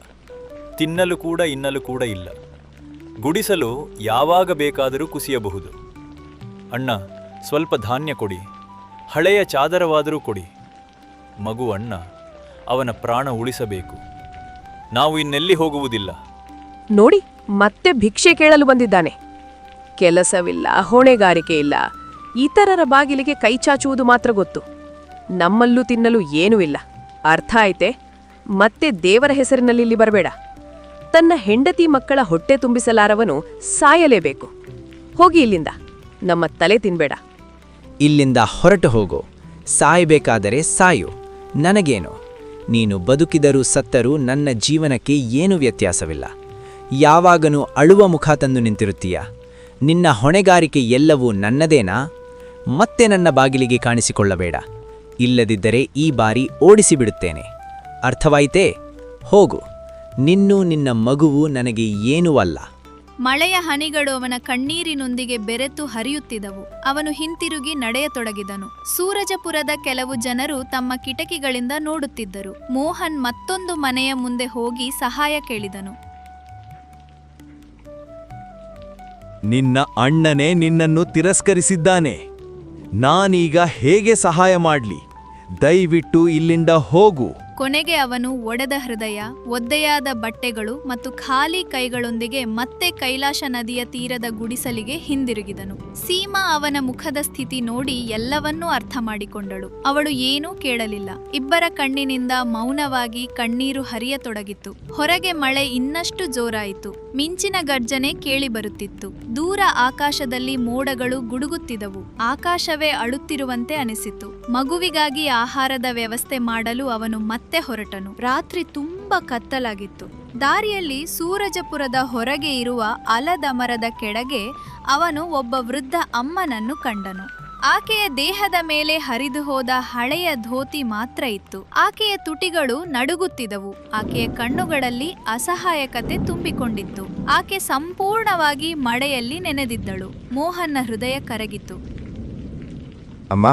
ತಿನ್ನಲು ಕೂಡ ಇನ್ನಲು ಕೂಡ ಇಲ್ಲ. ಗುಡಿಸಲು ಯಾವಾಗ ಬೇಕಾದರೂ ಕುಸಿಯಬಹುದು. ಅಣ್ಣ, ಸ್ವಲ್ಪ ಧಾನ್ಯ ಕೊಡಿ. ಹಳೆಯ ಚಾದರವಾದರೂ ಕೊಡಿ. ಮಗು ಅಣ್ಣ, ಅವನ ಪ್ರಾಣ ಉಳಿಸಬೇಕು. ನಾವು ಇನ್ನೆಲ್ಲಿ ಹೋಗುವುದಿಲ್ಲ. ನೋಡಿ, ಮತ್ತೆ ಭಿಕ್ಷೆ ಕೇಳಲು ಬಂದಿದ್ದಾನೆ. ಕೆಲಸವಿಲ್ಲ, ಹೊಣೆಗಾರಿಕೆ ಇಲ್ಲ. ಇತರರ ಬಾಗಿಲಿಗೆ ಕೈ ಚಾಚುವುದು ಮಾತ್ರ ಗೊತ್ತು. ನಮ್ಮಲ್ಲೂ ತಿನ್ನಲು ಏನೂ ಇಲ್ಲ. ಅರ್ಥ ಆಯ್ತೆ? ಮತ್ತೆ ದೇವರ ಹೆಸರಿನಲ್ಲಿ ಇಲ್ಲಿ ಬರಬೇಡ. ತನ್ನ ಹೆಂಡತಿ ಮಕ್ಕಳ ಹೊಟ್ಟೆ ತುಂಬಿಸಲಾರವನು ಸಾಯಲೇಬೇಕು. ಹೋಗಿ ಇಲ್ಲಿಂದ. ನಮ್ಮ ತಲೆ ತಿನ್ಬೇಡ. ಇಲ್ಲಿಂದ ಹೊರಟು ಹೋಗು. ಸಾಯಬೇಕಾದರೆ ಸಾಯು, ನನಗೇನು? ನೀನು ಬದುಕಿದರೂ ಸತ್ತರೂ ನನ್ನ ಜೀವನಕ್ಕೆ ಏನೂ ವ್ಯತ್ಯಾಸವಿಲ್ಲ. ಯಾವಾಗನೂ ಅಳುವ ಮುಖ ತಂದು ನಿಂತಿರುತ್ತೀಯ. ನಿನ್ನ ಹೊಣೆಗಾರಿಕೆ ಎಲ್ಲವೂ ನನ್ನದೇನಾ? ಮತ್ತೆ ನನ್ನ ಬಾಗಿಲಿಗೆ ಕಾಣಿಸಿಕೊಳ್ಳಬೇಡ. ಇಲ್ಲದಿದ್ದರೆ ಈ ಬಾರಿ ಓಡಿಸಿಬಿಡುತ್ತೇನೆ. ಅರ್ಥವಾಯಿತೇ? ಹೋಗು. ನಿನ್ನೂ ನಿನ್ನ ಮಗುವು ನನಗೆ ಏನೂ ಅಲ್ಲ. ಮಳೆಯ ಹನಿಗಳು ಅವನ ಕಣ್ಣೀರಿನೊಂದಿಗೆ ಬೆರೆತು ಹರಿಯುತ್ತಿದ್ದವು. ಅವನು ಹಿಂತಿರುಗಿ ನಡೆಯತೊಡಗಿದನು. ಸೂರಜಪುರದ ಕೆಲವು ಜನರು ತಮ್ಮ ಕಿಟಕಿಗಳಿಂದ ನೋಡುತ್ತಿದ್ದರು. ಮೋಹನ್ ಮತ್ತೊಂದು ಮನೆಯ ಮುಂದೆ ಹೋಗಿ ಸಹಾಯ ಕೇಳಿದನು. ನಿನ್ನ ಅಣ್ಣನೇ ನಿನ್ನನ್ನು ತಿರಸ್ಕರಿಸಿದ್ದಾನೆ. ನಾನೀಗ ಹೇಗೆ ಸಹಾಯ ಮಾಡ್ಲಿ? ದಯವಿಟ್ಟು ಇಲ್ಲಿಂದ ಹೋಗು. ಕೊನೆಗೆ ಅವನು ಒಡೆದ ಹೃದಯ, ಒದ್ದೆಯಾದ ಬಟ್ಟೆಗಳು ಮತ್ತು ಖಾಲಿ ಕೈಗಳೊಂದಿಗೆ ಮತ್ತೆ ಕೈಲಾಶ ನದಿಯ ತೀರದ ಗುಡಿಸಲಿಗೆ ಹಿಂದಿರುಗಿದನು. ಸೀಮಾ ಅವನ ಮುಖದ ಸ್ಥಿತಿ ನೋಡಿ ಎಲ್ಲವನ್ನೂ ಅರ್ಥ ಮಾಡಿಕೊಂಡಳು. ಅವಳು ಏನೂ ಕೇಳಲಿಲ್ಲ. ಇಬ್ಬರ ಕಣ್ಣಿನಿಂದ ಮೌನವಾಗಿ ಕಣ್ಣೀರು ಹರಿಯತೊಡಗಿತ್ತು. ಹೊರಗೆ ಮಳೆ ಇನ್ನಷ್ಟು ಜೋರಾಯಿತು. ಮಿಂಚಿನ ಗರ್ಜನೆ ಕೇಳಿಬರುತ್ತಿತ್ತು. ದೂರ ಆಕಾಶದಲ್ಲಿ ಮೋಡಗಳು ಗುಡುಗುತ್ತಿದ್ದವು. ಆಕಾಶವೇ ಅಳುತ್ತಿರುವಂತೆ ಅನಿಸಿತು. ಮಗುವಿಗಾಗಿ ಆಹಾರದ ವ್ಯವಸ್ಥೆ ಮಾಡಲು ಅವನು ಮತ್ತೆ ಹೊರಟನು. ರಾತ್ರಿ ತುಂಬಾ ಕತ್ತಲಾಗಿತ್ತು. ದಾರಿಯಲ್ಲಿ ಸೂರಜಪುರದ ಹೊರಗೆ ಇರುವ ಆಲದ ಮರದ ಕೆಳಗೆ ಅವನು ಒಬ್ಬ ವೃದ್ಧ ಅಮ್ಮನನ್ನು ಕಂಡನು. ಆಕೆಯ ದೇಹದ ಮೇಲೆ ಹರಿದು ಹೋದ ಹಳೆಯ ಧೋತಿ ಮಾತ್ರ ಇತ್ತು. ಆಕೆಯ ತುಟಿಗಳು ನಡುಗುತ್ತಿದ್ದವು. ಆಕೆಯ ಕಣ್ಣುಗಳಲ್ಲಿ ಅಸಹಾಯಕತೆ ತುಂಬಿಕೊಂಡಿತ್ತು. ಆಕೆ ಸಂಪೂರ್ಣವಾಗಿ ಮಳೆಯಲ್ಲಿ ನೆನೆದಿದ್ದಳು. ಮೋಹನ್ನ ಹೃದಯ ಕರಗಿತು. ಅಮ್ಮ,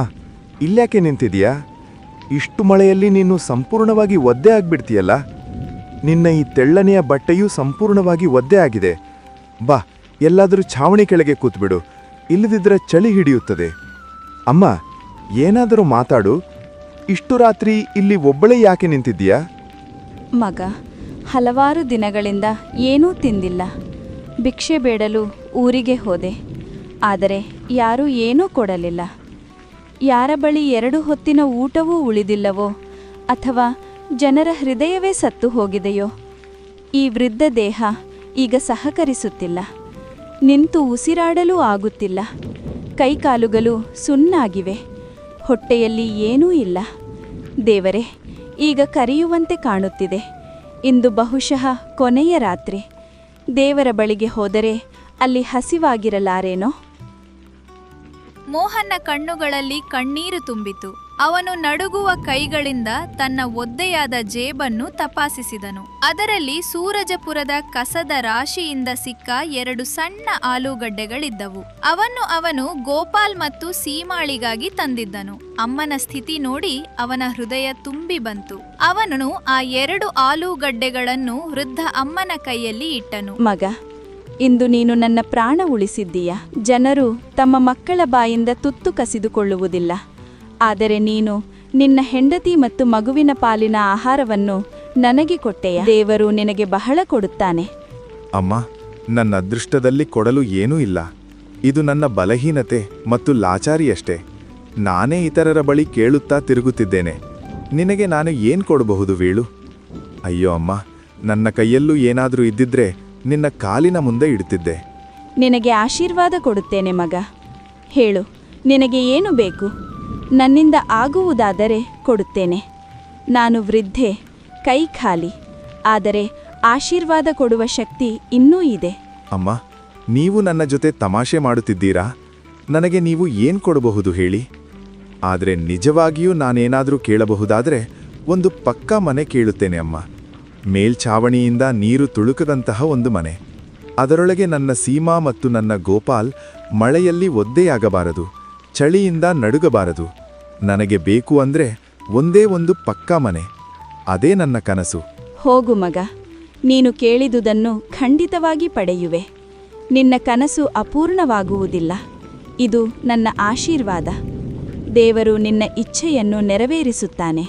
ಇಲ್ಯಾಕೆ ನಿಂತಿದೀಯಾ? ಇಷ್ಟು ಮಳೆಯಲ್ಲಿ ನೀನು ಸಂಪೂರ್ಣವಾಗಿ ಒದ್ದೆ ಆಗ್ಬಿಡ್ತೀಯಲ್ಲ. ನಿನ್ನ ಈ ತೆಳ್ಳನೆಯ ಬಟ್ಟೆಯೂ ಸಂಪೂರ್ಣವಾಗಿ ಒದ್ದೆ ಆಗಿದೆ. ಬಾ, ಎಲ್ಲಾದರೂ ಛಾವಣಿ ಕೆಳಗೆ ಕೂತ್ಬಿಡು. ಇಲ್ಲದಿದ್ದರೆ ಚಳಿ ಹಿಡಿಯುತ್ತದೆ. ಅಮ್ಮ, ಏನಾದರೂ ಮಾತಾಡು. ಇಷ್ಟು ರಾತ್ರಿ ಇಲ್ಲಿ ಒಬ್ಬಳೇ ಯಾಕೆ ನಿಂತಿದ್ದೀಯಾ? ಮಗ, ಹಲವಾರು ದಿನಗಳಿಂದ ಏನೂ ತಿಂದಿಲ್ಲ. ಭಿಕ್ಷೆ ಬೇಡಲು ಊರಿಗೆ ಹೋದೆ. ಆದರೆ ಯಾರೂ ಏನೂ ಕೊಡಲಿಲ್ಲ. ಯಾರ ಬಳಿ 2 ಹೊತ್ತಿನ ಊಟವೂ ಉಳಿದಿಲ್ಲವೋ ಅಥವಾ ಜನರ ಹೃದಯವೇ ಸತ್ತು ಹೋಗಿದೆಯೋ? ಈ ವೃದ್ಧ ದೇಹ ಈಗ ಸಹಕರಿಸುತ್ತಿಲ್ಲ. ನಿಂತು ಉಸಿರಾಡಲೂ ಆಗುತ್ತಿಲ್ಲ. ಕೈಕಾಲುಗಳು ಸುಣ್ಣಾಗಿವೆ. ಹೊಟ್ಟೆಯಲ್ಲಿ ಏನೂ ಇಲ್ಲ. ದೇವರೇ, ಈಗ ಕರೆಯುವಂತೆ ಕಾಣುತ್ತಿದೆ. ಇಂದು ಬಹುಶಃ ಕೊನೆಯ ರಾತ್ರಿ. ದೇವರ ಬಳಿಗೆ ಹೋದರೆ ಅಲ್ಲಿ ಹಸಿವಾಗಿರಲಾರೇನೋ? ಮೋಹನ್ನ ಕಣ್ಣುಗಳಲ್ಲಿ ಕಣ್ಣೀರು ತುಂಬಿತು. ಅವನು ನಡುಗುವ ಕೈಗಳಿಂದ ತನ್ನ ಒದ್ದೆಯಾದ ಜೇಬನ್ನು ತಪಾಸಿಸಿದನು. ಅದರಲ್ಲಿ ಸೂರಜಪುರದ ಕಸದ ರಾಶಿಯಿಂದ ಸಿಕ್ಕ 2 ಸಣ್ಣ ಆಲೂಗಡ್ಡೆಗಳಿದ್ದವು. ಅವನು ಗೋಪಾಲ್ ಮತ್ತು ಸೀಮಾಳಿಗಾಗಿ ತಂದಿದ್ದನು. ಅಮ್ಮನ ಸ್ಥಿತಿ ನೋಡಿ ಅವನ ಹೃದಯ ತುಂಬಿ ಬಂತು. ಅವನು ಆ 2 ಆಲೂಗಡ್ಡೆಗಳನ್ನು ವೃದ್ಧ ಅಮ್ಮನ ಕೈಯಲ್ಲಿ ಇಟ್ಟನು. ಮಗ, ಇಂದು ನೀನು ನನ್ನ ಪ್ರಾಣ ಉಳಿಸಿದ್ದೀಯ. ಜನರು ತಮ್ಮ ಮಕ್ಕಳ ಬಾಯಿಂದ ತುತ್ತು ಕಸಿದುಕೊಳ್ಳುವುದಿಲ್ಲ. ಆದರೆ ನೀನು ನಿನ್ನ ಹೆಂಡತಿ ಮತ್ತು ಮಗುವಿನ ಪಾಲಿನ ಆಹಾರವನ್ನು ನನಗೆ ಕೊಟ್ಟೆಯ. ದೇವರು ನಿನಗೆ ಬಹಳ ಕೊಡುತ್ತಾನೆ. ಅಮ್ಮ, ನನ್ನ ಅದೃಷ್ಟದಲ್ಲಿ ಕೊಡಲು ಏನೂ ಇಲ್ಲ. ಇದು ನನ್ನ ಬಲಹೀನತೆ ಮತ್ತು ಲಾಚಾರಿಯಷ್ಟೇ. ನಾನೇ ಇತರರ ಬಳಿ ಕೇಳುತ್ತಾ ತಿರುಗುತ್ತಿದ್ದೇನೆ. ನಿನಗೆ ನಾನು ಏನು ಕೊಡಬಹುದು ವೇಳು? ಅಯ್ಯೋ ಅಮ್ಮ, ನನ್ನ ಕೈಯಲ್ಲೂ ಏನಾದರೂ ಇದ್ದಿದ್ರೆ ನಿನ್ನ ಕಾಲಿನ ಮುಂದೆ ಇಡುತ್ತಿದ್ದೆ. ನಿನಗೆ ಆಶೀರ್ವಾದ ಕೊಡುತ್ತೇನೆ ಮಗ. ಹೇಳು, ನಿನಗೆ ಏನು ಬೇಕು? ನನ್ನಿಂದ ಆಗುವುದಾದರೆ ಕೊಡುತ್ತೇನೆ. ನಾನು ವೃದ್ಧೆ, ಕೈ ಖಾಲಿ. ಆದರೆ ಆಶೀರ್ವಾದ ಕೊಡುವ ಶಕ್ತಿ ಇನ್ನೂ ಇದೆ. ಅಮ್ಮ, ನೀವು ನನ್ನ ಜೊತೆ ತಮಾಷೆ ಮಾಡುತ್ತಿದ್ದೀರಾ? ನನಗೆ ನೀವು ಏನು ಕೊಡಬಹುದು ಹೇಳಿ? ಆದರೆ ನಿಜವಾಗಿಯೂ ನಾನೇನಾದರೂ ಕೇಳಬಹುದಾದರೆ ಒಂದು ಪಕ್ಕಾ ಮನೆ ಕೇಳುತ್ತೇನೆ ಅಮ್ಮ. ಮೇಲ್ಛಾವಣಿಯಿಂದ ನೀರು ತುಳುಕದಂತಹ ಒಂದು ಮನೆ. ಅದರೊಳಗೆ ನನ್ನ ಸೀಮಾ ಮತ್ತು ನನ್ನ ಗೋಪಾಲ್ ಮಳೆಯಲ್ಲಿ ಒದ್ದೆಯಾಗಬಾರದು, ಚಳಿಯಿಂದ ನಡುಗಬಾರದು. ನನಗೆ ಬೇಕು ಅಂದ್ರೆ ಒಂದೇ ಒಂದು ಪಕ್ಕಾ ಮನೆ. ಅದೇ ನನ್ನ ಕನಸು. ಹೋಗು ಮಗ, ನೀನು ಕೇಳಿದುದನ್ನು ಖಂಡಿತವಾಗಿ ಪಡೆಯುವೆ. ನಿನ್ನ ಕನಸು ಅಪೂರ್ಣವಾಗುವುದಿಲ್ಲ. ಇದು ನನ್ನ ಆಶೀರ್ವಾದ. ದೇವರು ನಿನ್ನ ಇಚ್ಛೆಯನ್ನು ನೆರವೇರಿಸುತ್ತಾನೆ.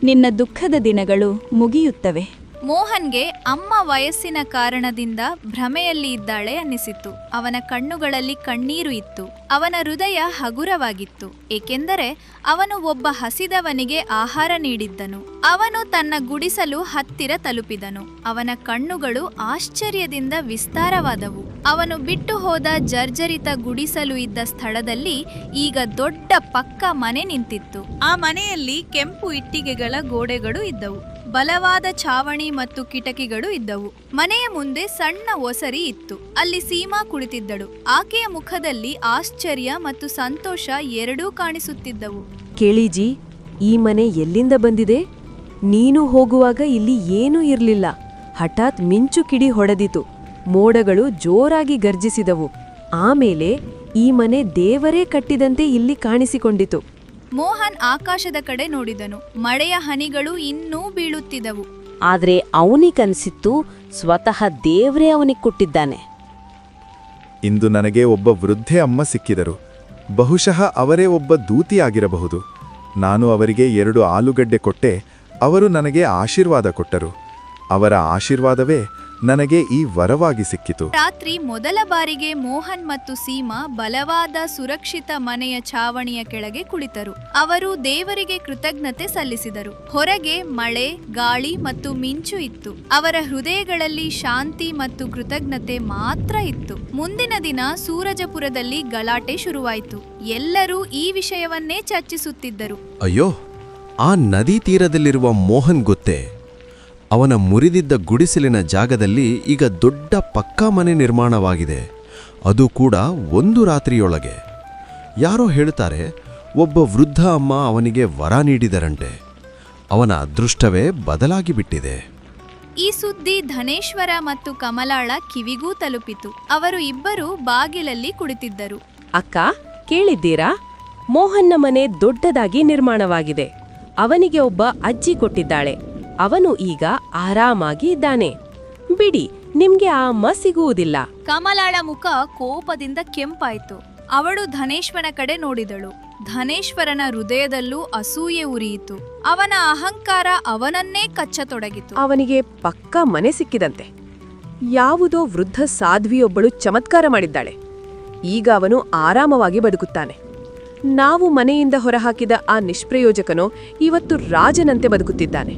ನಿನ್ನ ದುಃಖದ ದಿನಗಳು ಮುಗಿಯುತ್ತವೆ. ಮೋಹನ್ಗೆ ಅಮ್ಮ ವಯಸ್ಸಿನ ಕಾರಣದಿಂದ ಭ್ರಮೆಯಲ್ಲಿ ಇದ್ದಾಳೆ ಅನ್ನಿಸಿತು. ಅವನ ಕಣ್ಣುಗಳಲ್ಲಿ ಕಣ್ಣೀರು ಇತ್ತು. ಅವನ ಹೃದಯ ಹಗುರವಾಗಿತ್ತು, ಏಕೆಂದರೆ ಅವನು ಒಬ್ಬ ಹಸಿದವನಿಗೆ ಆಹಾರ ನೀಡಿದ್ದನು. ಅವನು ತನ್ನ ಗುಡಿಸಲು ಹತ್ತಿರ ತಲುಪಿದನು. ಅವನ ಕಣ್ಣುಗಳು ಆಶ್ಚರ್ಯದಿಂದ ವಿಸ್ತಾರವಾದವು. ಅವನು ಬಿಟ್ಟು ಹೋದ ಜರ್ಜರಿತ ಗುಡಿಸಲು ಇದ್ದ ಸ್ಥಳದಲ್ಲಿ ಈಗ ದೊಡ್ಡ ಪಕ್ಕಾ ಮನೆ ನಿಂತಿತ್ತು. ಆ ಮನೆಯಲ್ಲಿ ಕೆಂಪು ಇಟ್ಟಿಗೆಗಳ ಗೋಡೆಗಳು ಇದ್ದವು. ಬಲವಾದ ಛಾವಣಿ ಮತ್ತು ಕಿಟಕಿಗಳು ಇದ್ದವು. ಮನೆಯ ಮುಂದೆ ಸಣ್ಣ ಒಸರಿ ಇತ್ತು. ಅಲ್ಲಿ ಸೀಮಾ ಕುಳಿತಿದ್ದಳು. ಆಕೆಯ ಮುಖದಲ್ಲಿ ಆಶ್ಚರ್ಯ ಮತ್ತು ಸಂತೋಷ ಎರಡೂ ಕಾಣಿಸುತ್ತಿದ್ದವು. ಕೇಳಿಜಿ, ಈ ಮನೆ ಎಲ್ಲಿಂದ ಬಂದಿದೆ? ನೀನು ಹೋಗುವಾಗ ಇಲ್ಲಿ ಏನೂ ಇರಲಿಲ್ಲ. ಹಠಾತ್ ಮಿಂಚು ಕಿಡಿ ಹೊಡೆದಿತು. ಮೋಡಗಳು ಜೋರಾಗಿ ಗರ್ಜಿಸಿದವು. ಆಮೇಲೆ ಈ ಮನೆ ದೇವರೇ ಕಟ್ಟಿದಂತೆ ಇಲ್ಲಿ ಕಾಣಿಸಿಕೊಂಡಿತು. ಮೋಹನ್ ಆಕಾಶದ ಕಡೆ ನೋಡಿದನು. ಮಳೆಯ ಹನಿಗಳು ಇನ್ನೂ ಬೀಳುತ್ತಿದ್ದವು. ಆದ್ರೆ ಅವನಿಗನ್ಸಿತ್ತು ಸ್ವತಃ ದೇವರೇ ಅವನಿಗೆ ಕೊಟ್ಟಿದ್ದಾನೆ. ಇಂದು ನನಗೆ ಒಬ್ಬ ವೃದ್ಧೆ ಅಮ್ಮ ಸಿಕ್ಕಿದರು. ಬಹುಶಃ ಅವರೇ ಒಬ್ಬ ದೂತಿಯಾಗಿರಬಹುದು. ನಾನು ಅವರಿಗೆ 2 ಆಲೂಗಡ್ಡೆ ಕೊಟ್ಟೆ. ಅವರು ನನಗೆ ಆಶೀರ್ವಾದ ಕೊಟ್ಟರು. ಅವರ ಆಶೀರ್ವಾದವೇ ನನಗೆ ಈ ವರವಾಗಿ ಸಿಕ್ಕಿತು. ರಾತ್ರಿ ಮೊದಲ ಬಾರಿಗೆ ಮೋಹನ್ ಮತ್ತು ಸೀಮಾ ಬಲವಾದ ಸುರಕ್ಷಿತ ಮನೆಯ ಛಾವಣಿಯ ಕೆಳಗೆ ಕುಳಿತರು. ಅವರು ದೇವರಿಗೆ ಕೃತಜ್ಞತೆ ಸಲ್ಲಿಸಿದರು. ಹೊರಗೆ ಮಳೆ, ಗಾಳಿ ಮತ್ತು ಮಿಂಚು ಇತ್ತು. ಅವರ ಹೃದಯಗಳಲ್ಲಿ ಶಾಂತಿ ಮತ್ತು ಕೃತಜ್ಞತೆ ಮಾತ್ರ ಇತ್ತು. ಮುಂದಿನ ದಿನ ಸೂರಜಪುರದಲ್ಲಿ ಗಲಾಟೆ ಶುರುವಾಯಿತು. ಎಲ್ಲರೂ ಈ ವಿಷಯವನ್ನೇ ಚರ್ಚಿಸುತ್ತಿದ್ದರು. ಅಯ್ಯೋ, ಆ ನದಿ ತೀರದಲ್ಲಿರುವ ಮೋಹನ್ ಗೊತ್ತೇ? ಅವನ ಮುರಿದಿದ್ದ ಗುಡಿಸಲಿನ ಜಾಗದಲ್ಲಿ ಈಗ ದೊಡ್ಡ ಪಕ್ಕಾ ಮನೆ ನಿರ್ಮಾಣವಾಗಿದೆ. ಅದು ಕೂಡ ಒಂದು ರಾತ್ರಿಯೊಳಗೆ. ಯಾರೋ ಹೇಳ್ತಾರೆ ಒಬ್ಬ ವೃದ್ಧ ಅಮ್ಮ ಅವನಿಗೆ ವರ ನೀಡಿದರಂತೆ. ಅವನ ಅದೃಷ್ಟವೇ ಬದಲಾಗಿ ಬಿಟ್ಟಿದೆ. ಈ ಸುದ್ದಿ ಧನೇಶ್ವರ ಮತ್ತು ಕಮಲಾಳ ಕಿವಿಗೂ ತಲುಪಿತು. ಅವರು ಇಬ್ಬರು ಬಾಗಿಲಲ್ಲಿ ಕುಳಿತಿದ್ದರು. ಅಕ್ಕ, ಕೇಳಿದ್ದೀರಾ? ಮೋಹನ್ನ ಮನೆ ದೊಡ್ಡದಾಗಿ ನಿರ್ಮಾಣವಾಗಿದೆ. ಅವನಿಗೆ ಒಬ್ಬ ಅಜ್ಜಿ ಕೊಟ್ಟಿದ್ದಾಳೆ. ಅವನು ಈಗ ಆರಾಮಾಗಿ ಇದ್ದಾನೆ. ಬಿಡಿ, ನಿಮ್ಗೆ ಆ ಅಮ್ಮ ಸಿಗುವುದಿಲ್ಲ. ಕಮಲಾಳ ಮುಖ ಕೋಪದಿಂದ ಕೆಂಪಾಯಿತು. ಅವಳು ಧನೇಶ್ವರನ ಕಡೆ ನೋಡಿದಳು. ಧನೇಶ್ವರನ ಹೃದಯದಲ್ಲೂ ಅಸೂಯೆ ಉರಿಯಿತು. ಅವನ ಅಹಂಕಾರ ಅವನನ್ನೇ ಕಚ್ಚತೊಡಗಿತು. ಅವನಿಗೆ ಪಕ್ಕಾ ಮನೆ ಸಿಕ್ಕಿದಂತೆ. ಯಾವುದೋ ವೃದ್ಧ ಸಾಧ್ವಿಯೊಬ್ಬಳು ಚಮತ್ಕಾರ ಮಾಡಿದ್ದಾಳೆ. ಈಗ ಅವನು ಆರಾಮವಾಗಿ ಬದುಕುತ್ತಾನೆ. ನಾವು ಮನೆಯಿಂದ ಹೊರಹಾಕಿದ ಆ ನಿಷ್ಪ್ರಯೋಜಕನೋ ಇವತ್ತು ರಾಜನಂತೆ ಬದುಕುತ್ತಿದ್ದಾನೆ.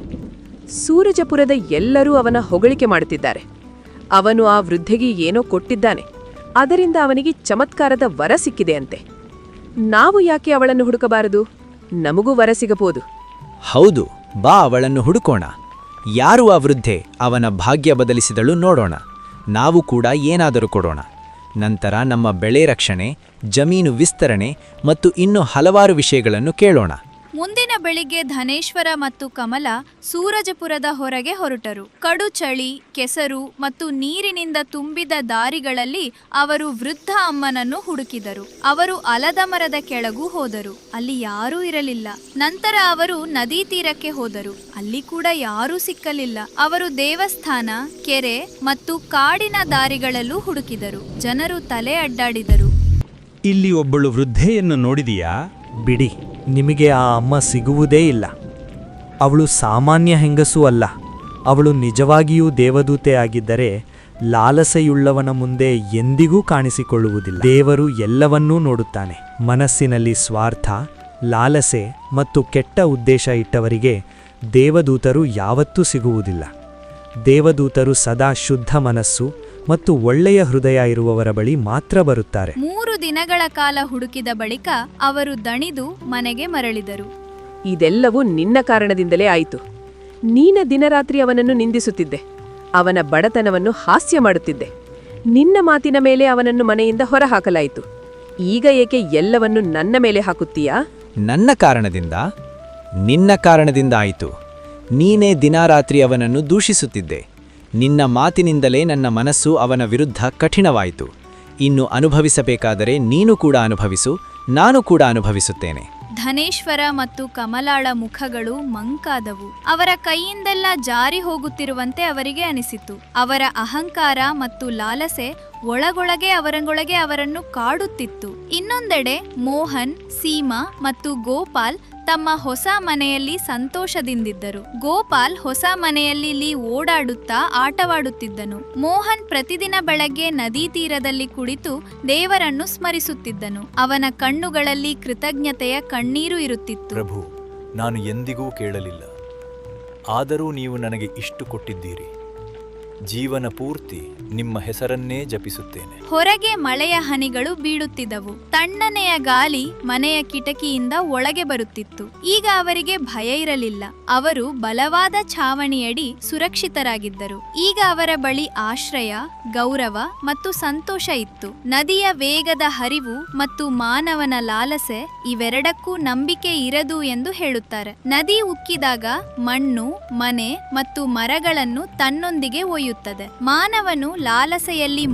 ಸೂರಜಪುರದ ಎಲ್ಲರೂ ಅವನ ಹೊಗಳಿಕೆ ಮಾಡುತ್ತಿದ್ದಾರೆ. ಅವನು ಆ ವೃದ್ಧೆಗೆ ಏನೋ ಕೊಟ್ಟಿದ್ದಾನೆ. ಅದರಿಂದ ಅವನಿಗೆ ಚಮತ್ಕಾರದ ವರ ಸಿಕ್ಕಿದೆಯಂತೆ. ನಾವು ಯಾಕೆ ಅವಳನ್ನು ಹುಡುಕಬಾರದು? ನಮಗೂ ವರ ಸಿಗಬಹುದು. ಹೌದು, ಬಾ ಅವಳನ್ನು ಹುಡುಕೋಣ. ಯಾರು ಆ ವೃದ್ಧೆ? ಅವನ ಭಾಗ್ಯ ಬದಲಿಸಿದಳು ನೋಡೋಣ. ನಾವು ಕೂಡ ಏನಾದರೂ ಕೊಡೋಣ. ನಂತರ ನಮ್ಮ ಬೆಳೆ ರಕ್ಷಣೆ, ಜಮೀನು ವಿಸ್ತರಣೆ ಮತ್ತು ಇನ್ನೂ ಹಲವಾರು ವಿಷಯಗಳನ್ನು ಕೇಳೋಣ. ಮುಂದಿನ ಬೆಳಿಗ್ಗೆ ಧನೇಶ್ವರ ಮತ್ತು ಕಮಲ ಸೂರಜಪುರದ ಹೊರಗೆ ಹೊರಟರು. ಕಡು ಚಳಿ, ಕೆಸರು ಮತ್ತು ನೀರಿನಿಂದ ತುಂಬಿದ ದಾರಿಗಳಲ್ಲಿ ಅವರು ವೃದ್ಧ ಅಮ್ಮನನ್ನು ಹುಡುಕಿದರು. ಅವರು ಆಲದ ಮರದ ಕೆಳಗೂ ಹೋದರು. ಅಲ್ಲಿ ಯಾರೂ ಇರಲಿಲ್ಲ. ನಂತರ ಅವರು ನದಿ ತೀರಕ್ಕೆ ಹೋದರು. ಅಲ್ಲಿ ಕೂಡ ಯಾರೂ ಸಿಕ್ಕಲಿಲ್ಲ. ಅವರು ದೇವಸ್ಥಾನ, ಕೆರೆ ಮತ್ತು ಕಾಡಿನ ದಾರಿಗಳಲ್ಲೂ ಹುಡುಕಿದರು. ಜನರು ತಲೆ ಅಡ್ಡಾಡಿದರು. ಇಲ್ಲಿ ಒಬ್ಬಳು ವೃದ್ಧೆಯನ್ನು ನೋಡಿದೀಯಾ? ಬಿಡಿ, ನಿಮಗೆ ಆ ಅಮ್ಮ ಸಿಗುವುದೇ ಇಲ್ಲ. ಅವಳು ಸಾಮಾನ್ಯ ಹೆಂಗಸೂ ಅಲ್ಲ. ಅವಳು ನಿಜವಾಗಿಯೂ ದೇವದೂತೆ ಆಗಿದ್ದರೆ ಲಾಲಸೆಯುಳ್ಳವನ ಮುಂದೆ ಎಂದಿಗೂ ಕಾಣಿಸಿಕೊಳ್ಳುವುದಿಲ್ಲ. ದೇವರು ಎಲ್ಲವನ್ನೂ ನೋಡುತ್ತಾನೆ. ಮನಸ್ಸಿನಲ್ಲಿ ಸ್ವಾರ್ಥ, ಲಾಲಸೆ ಮತ್ತು ಕೆಟ್ಟ ಉದ್ದೇಶ ಇಟ್ಟವರಿಗೆ ದೇವದೂತರು ಯಾವತ್ತೂ ಸಿಗುವುದಿಲ್ಲ. ದೇವದೂತರು ಸದಾ ಶುದ್ಧ ಮನಸ್ಸು ಮತ್ತು ಒಳ್ಳೆಯ ಹೃದಯ ಇರುವವರ ಬಳಿ ಮಾತ್ರ ಬರುತ್ತಾರೆ. 3 ದಿನಗಳ ಕಾಲ ಹುಡುಕಿದ ಬಳಿಕ ಅವರು ದಣಿದು ಮನೆಗೆ ಮರಳಿದರು. ಇದೆಲ್ಲವೂ ನಿನ್ನ ಕಾರಣದಿಂದಲೇ ಆಯಿತು. ನೀನ ದಿನರಾತ್ರಿ ಅವನನ್ನು ನಿಂದಿಸುತ್ತಿದ್ದೆ. ಅವನ ಬಡತನವನ್ನು ಹಾಸ್ಯ ಮಾಡುತ್ತಿದ್ದೆ. ನಿನ್ನ ಮಾತಿನ ಮೇಲೆ ಅವನನ್ನು ಮನೆಯಿಂದ ಹೊರಹಾಕಲಾಯಿತು. ಈಗ ಏಕೆ ಎಲ್ಲವನ್ನು ನನ್ನ ಮೇಲೆ ಹಾಕುತ್ತೀಯಾ? ನನ್ನ ಕಾರಣದಿಂದ? ನಿನ್ನ ಕಾರಣದಿಂದ ಆಯಿತು. ನೀನೇ ದಿನಾರಾತ್ರಿ ಅವನನ್ನು ದೂಷಿಸುತ್ತಿದ್ದೆ. ನಿನ್ನ ಮಾತಿನಿಂದಲೇ ನನ್ನ ಮನಸ್ಸು ಅವನ ವಿರುದ್ಧ ಕಠಿಣವಾಯಿತು. ಇನ್ನು ಅನುಭವಿಸಬೇಕಾದರೆ ನೀನು ಕೂಡ ಅನುಭವಿಸು, ನಾನು ಕೂಡ ಅನುಭವಿಸುತ್ತೇನೆ. ಧನೇಶ್ವರ ಮತ್ತು ಕಮಲಾಳ ಮುಖಗಳು ಮಂಕಾದವು. ಅವರ ಕೈಯಿಂದೆಲ್ಲ ಜಾರಿ ಹೋಗುತ್ತಿರುವಂತೆ ಅವರಿಗೆ ಅನಿಸಿತು. ಅವರ ಅಹಂಕಾರ ಮತ್ತು ಲಾಲಸೆ ಒಳಗೊಳಗೆ ಅವರನ್ನು ಕಾಡುತ್ತಿತ್ತು. ಇನ್ನೊಂದೆಡೆ ಮೋಹನ್, ಸೀಮಾ ಮತ್ತು ಗೋಪಾಲ್ ತಮ್ಮ ಹೊಸ ಮನೆಯಲ್ಲಿ ಸಂತೋಷದಿಂದಿದ್ದರು. ಗೋಪಾಲ್ ಹೊಸ ಮನೆಯಲ್ಲಿ ಓಡಾಡುತ್ತಾ ಆಟವಾಡುತ್ತಿದ್ದನು. ಮೋಹನ್ ಪ್ರತಿದಿನ ಬೆಳಗ್ಗೆ ನದಿ ತೀರದಲ್ಲಿ ಕುಳಿತು ದೇವರನ್ನು ಸ್ಮರಿಸುತ್ತಿದ್ದನು. ಅವನ ಕಣ್ಣುಗಳಲ್ಲಿ ಕೃತಜ್ಞತೆಯ ಕಣ್ಣೀರು ಇರುತ್ತಿತ್ತು. ಪ್ರಭು, ನಾನು ಎಂದಿಗೂ ಕೇಳಲಿಲ್ಲ. ಆದರೂ ನೀವು ನನಗೆ ಇಷ್ಟು ಕೊಟ್ಟಿದ್ದೀರಿ. ಜೀವನ ಪೂರ್ತಿ ನಿಮ್ಮ ಹೆಸರನ್ನೇ ಜಪಿಸುತ್ತೇನೆ. ಹೊರಗೆ ಮಳೆಯ ಹನಿಗಳು ಬೀಳುತ್ತಿದ್ದವು. ತಣ್ಣನೆಯ ಗಾಳಿ ಮನೆಯ ಕಿಟಕಿಯಿಂದ ಒಳಗೆ ಬರುತ್ತಿತ್ತು. ಈಗ ಅವರಿಗೆ ಭಯ ಇರಲಿಲ್ಲ. ಅವರು ಬಲವಾದ ಛಾವಣಿಯಡಿ ಸುರಕ್ಷಿತರಾಗಿದ್ದರು. ಈಗ ಅವರ ಬಳಿ ಆಶ್ರಯ, ಗೌರವ ಮತ್ತು ಸಂತೋಷ ಇತ್ತು. ನದಿಯ ವೇಗದ ಹರಿವು ಮತ್ತು ಮಾನವನ ಲಾಲಸೆ ಇವೆರಡಕ್ಕೂ ನಂಬಿಕೆ ಇರದು ಎಂದು ಹೇಳುತ್ತಾರೆ. ನದಿ ಉಕ್ಕಿದಾಗ ಮಣ್ಣು, ಮನೆ ಮತ್ತು ಮರಗಳನ್ನು ತನ್ನೊಂದಿಗೆ ಒಯ್ಯುತ್ತದೆ. ಮಾನವನು ಲಾಲಸೆಯಲ್ಲಿ